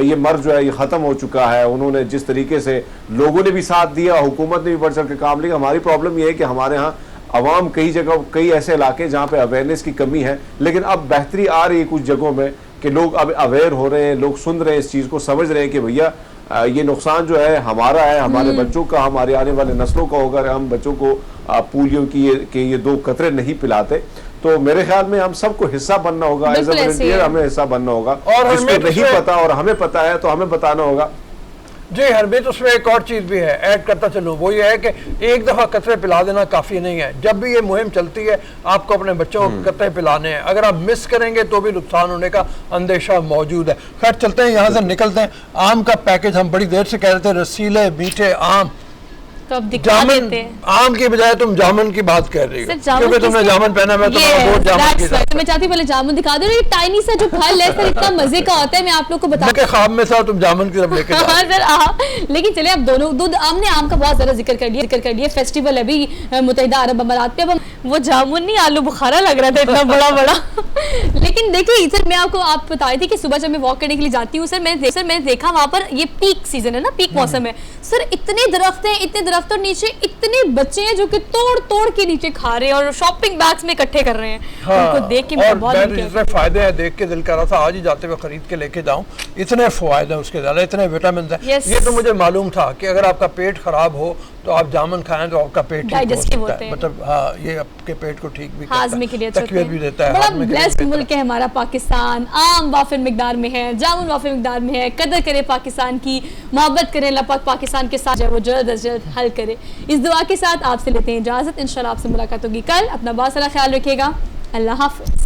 ये मर्ज जो है ये ख़त्म हो चुका है। उन्होंने जिस तरीके से लोगों ने भी साथ दिया, हुकूमत ने भी बढ़ चढ़ कर काम लिया। हमारी प्रॉब्लम ये है कि हमारे यहाँ अवाम कई ऐसे इलाके जहाँ पे अवेयरनेस की कमी है, लेकिन अब बेहतरी आ रही है कुछ जगहों में कि लोग अब अवेयर हो रहे हैं, लोग सुन रहे हैं, इस चीज़ को समझ रहे हैं कि भैया ये नुकसान जो है हमारा है, हमारे बच्चों का, हमारे आने वाले नस्लों का होगा, हम बच्चों को पोलियो की ये 2 कतरे नहीं पिलाते। तो मेरे ख्याल में हम सबको हिस्सा बनना होगा, एज ए वॉलंटियर हमें हिस्सा बनना होगा, और जिसको नहीं पता और हमें पता है तो हमें बताना होगा। जी हरमीत, उसमें एक और चीज़ भी है, ऐड करता चलूँ, वो ये है कि एक दफ़ा कतरे पिला देना काफ़ी नहीं है। जब भी ये मुहिम चलती है आपको अपने बच्चों को कतरे पिलाने हैं, अगर आप मिस करेंगे तो भी नुकसान होने का अंदेशा मौजूद है। खैर चलते हैं, यहाँ से निकलते हैं। आम का पैकेज हम बड़ी देर से कह रहे थे, रसीले मीठे आम, तो अब दिखा देते हैं। आम की बजाय तुम जामुन की बात कर रही हो, क्योंकि तुमने जामुन पहना, मैं बहुत जामुन की तो मैं चाहती हूँ पहले जामुन दिखा दो। ये टाइनी सा जो फल है सर, इतना मजे का होता है, मैं आप लोग को बता के ख्वाब में था तुम जामुन की तरफ लेके हाँ सर, लेकिन चलिए अब दोनों दूध हमने आम का बहुत ज्यादा जिक्र कर दिया। फेस्टिवल है अभी मुत्तहिदा अरब अमारात पे, अब वो जामुन नहीं आलू बुखारा लग रहा था इतना बड़ा बड़ा। लेकिन देखिए सर, मैं आप बता रही थी कि सुबह जब मैं वॉक करने के लिए जाती हूँ सर, मैंने देखा वहाँ पर ये पीक सीजन है ना, पीक मौसम है सर, इतने दरख्त हैं, इतने दरख्त, और नीचे इतने बच्चे हैं जो कि तोड़ तोड़ के नीचे खा रहे हैं और शॉपिंग बैग्स में इकट्ठे कर रहे हैं। हाँ, उनको देख के मैं बहुत इतने फायदे हैं, देख के दिल कर रहा था आज ही जाते हुए खरीद के लेके जाऊं। इतने फायदे हैं उसके ज़्यादा, इतने विटामिन हैं। ये तो मुझे मालूम था कि अगर आपका पेट खराब हो तो आप जामुन खाएं तो आपका पेट डाइजेस्टिव होते हैं, मतलब हाँ, ये आपके पेट को ठीक भी हाजमे के लिए तकवीत भी देता है। बड़ा ब्लेस्ड मुल्क है हमारा पाकिस्तान। आम वाफिर मिकदार में है, जामुन वाफिर मिकदार में है। कदर करें पाकिस्तान की, मोहब्बत करें, अल्लाह पाक पाकिस्तान के साथ जो है वो जल्द अज जल्द हल करे। इस दुआ के साथ आपसे लेते हैं इजाज़त, इंशाल्लाह आपसे मुलाकात होगी कल। अपना बहुत सारा ख्याल रखिएगा, अल्लाह हाफ़िज़।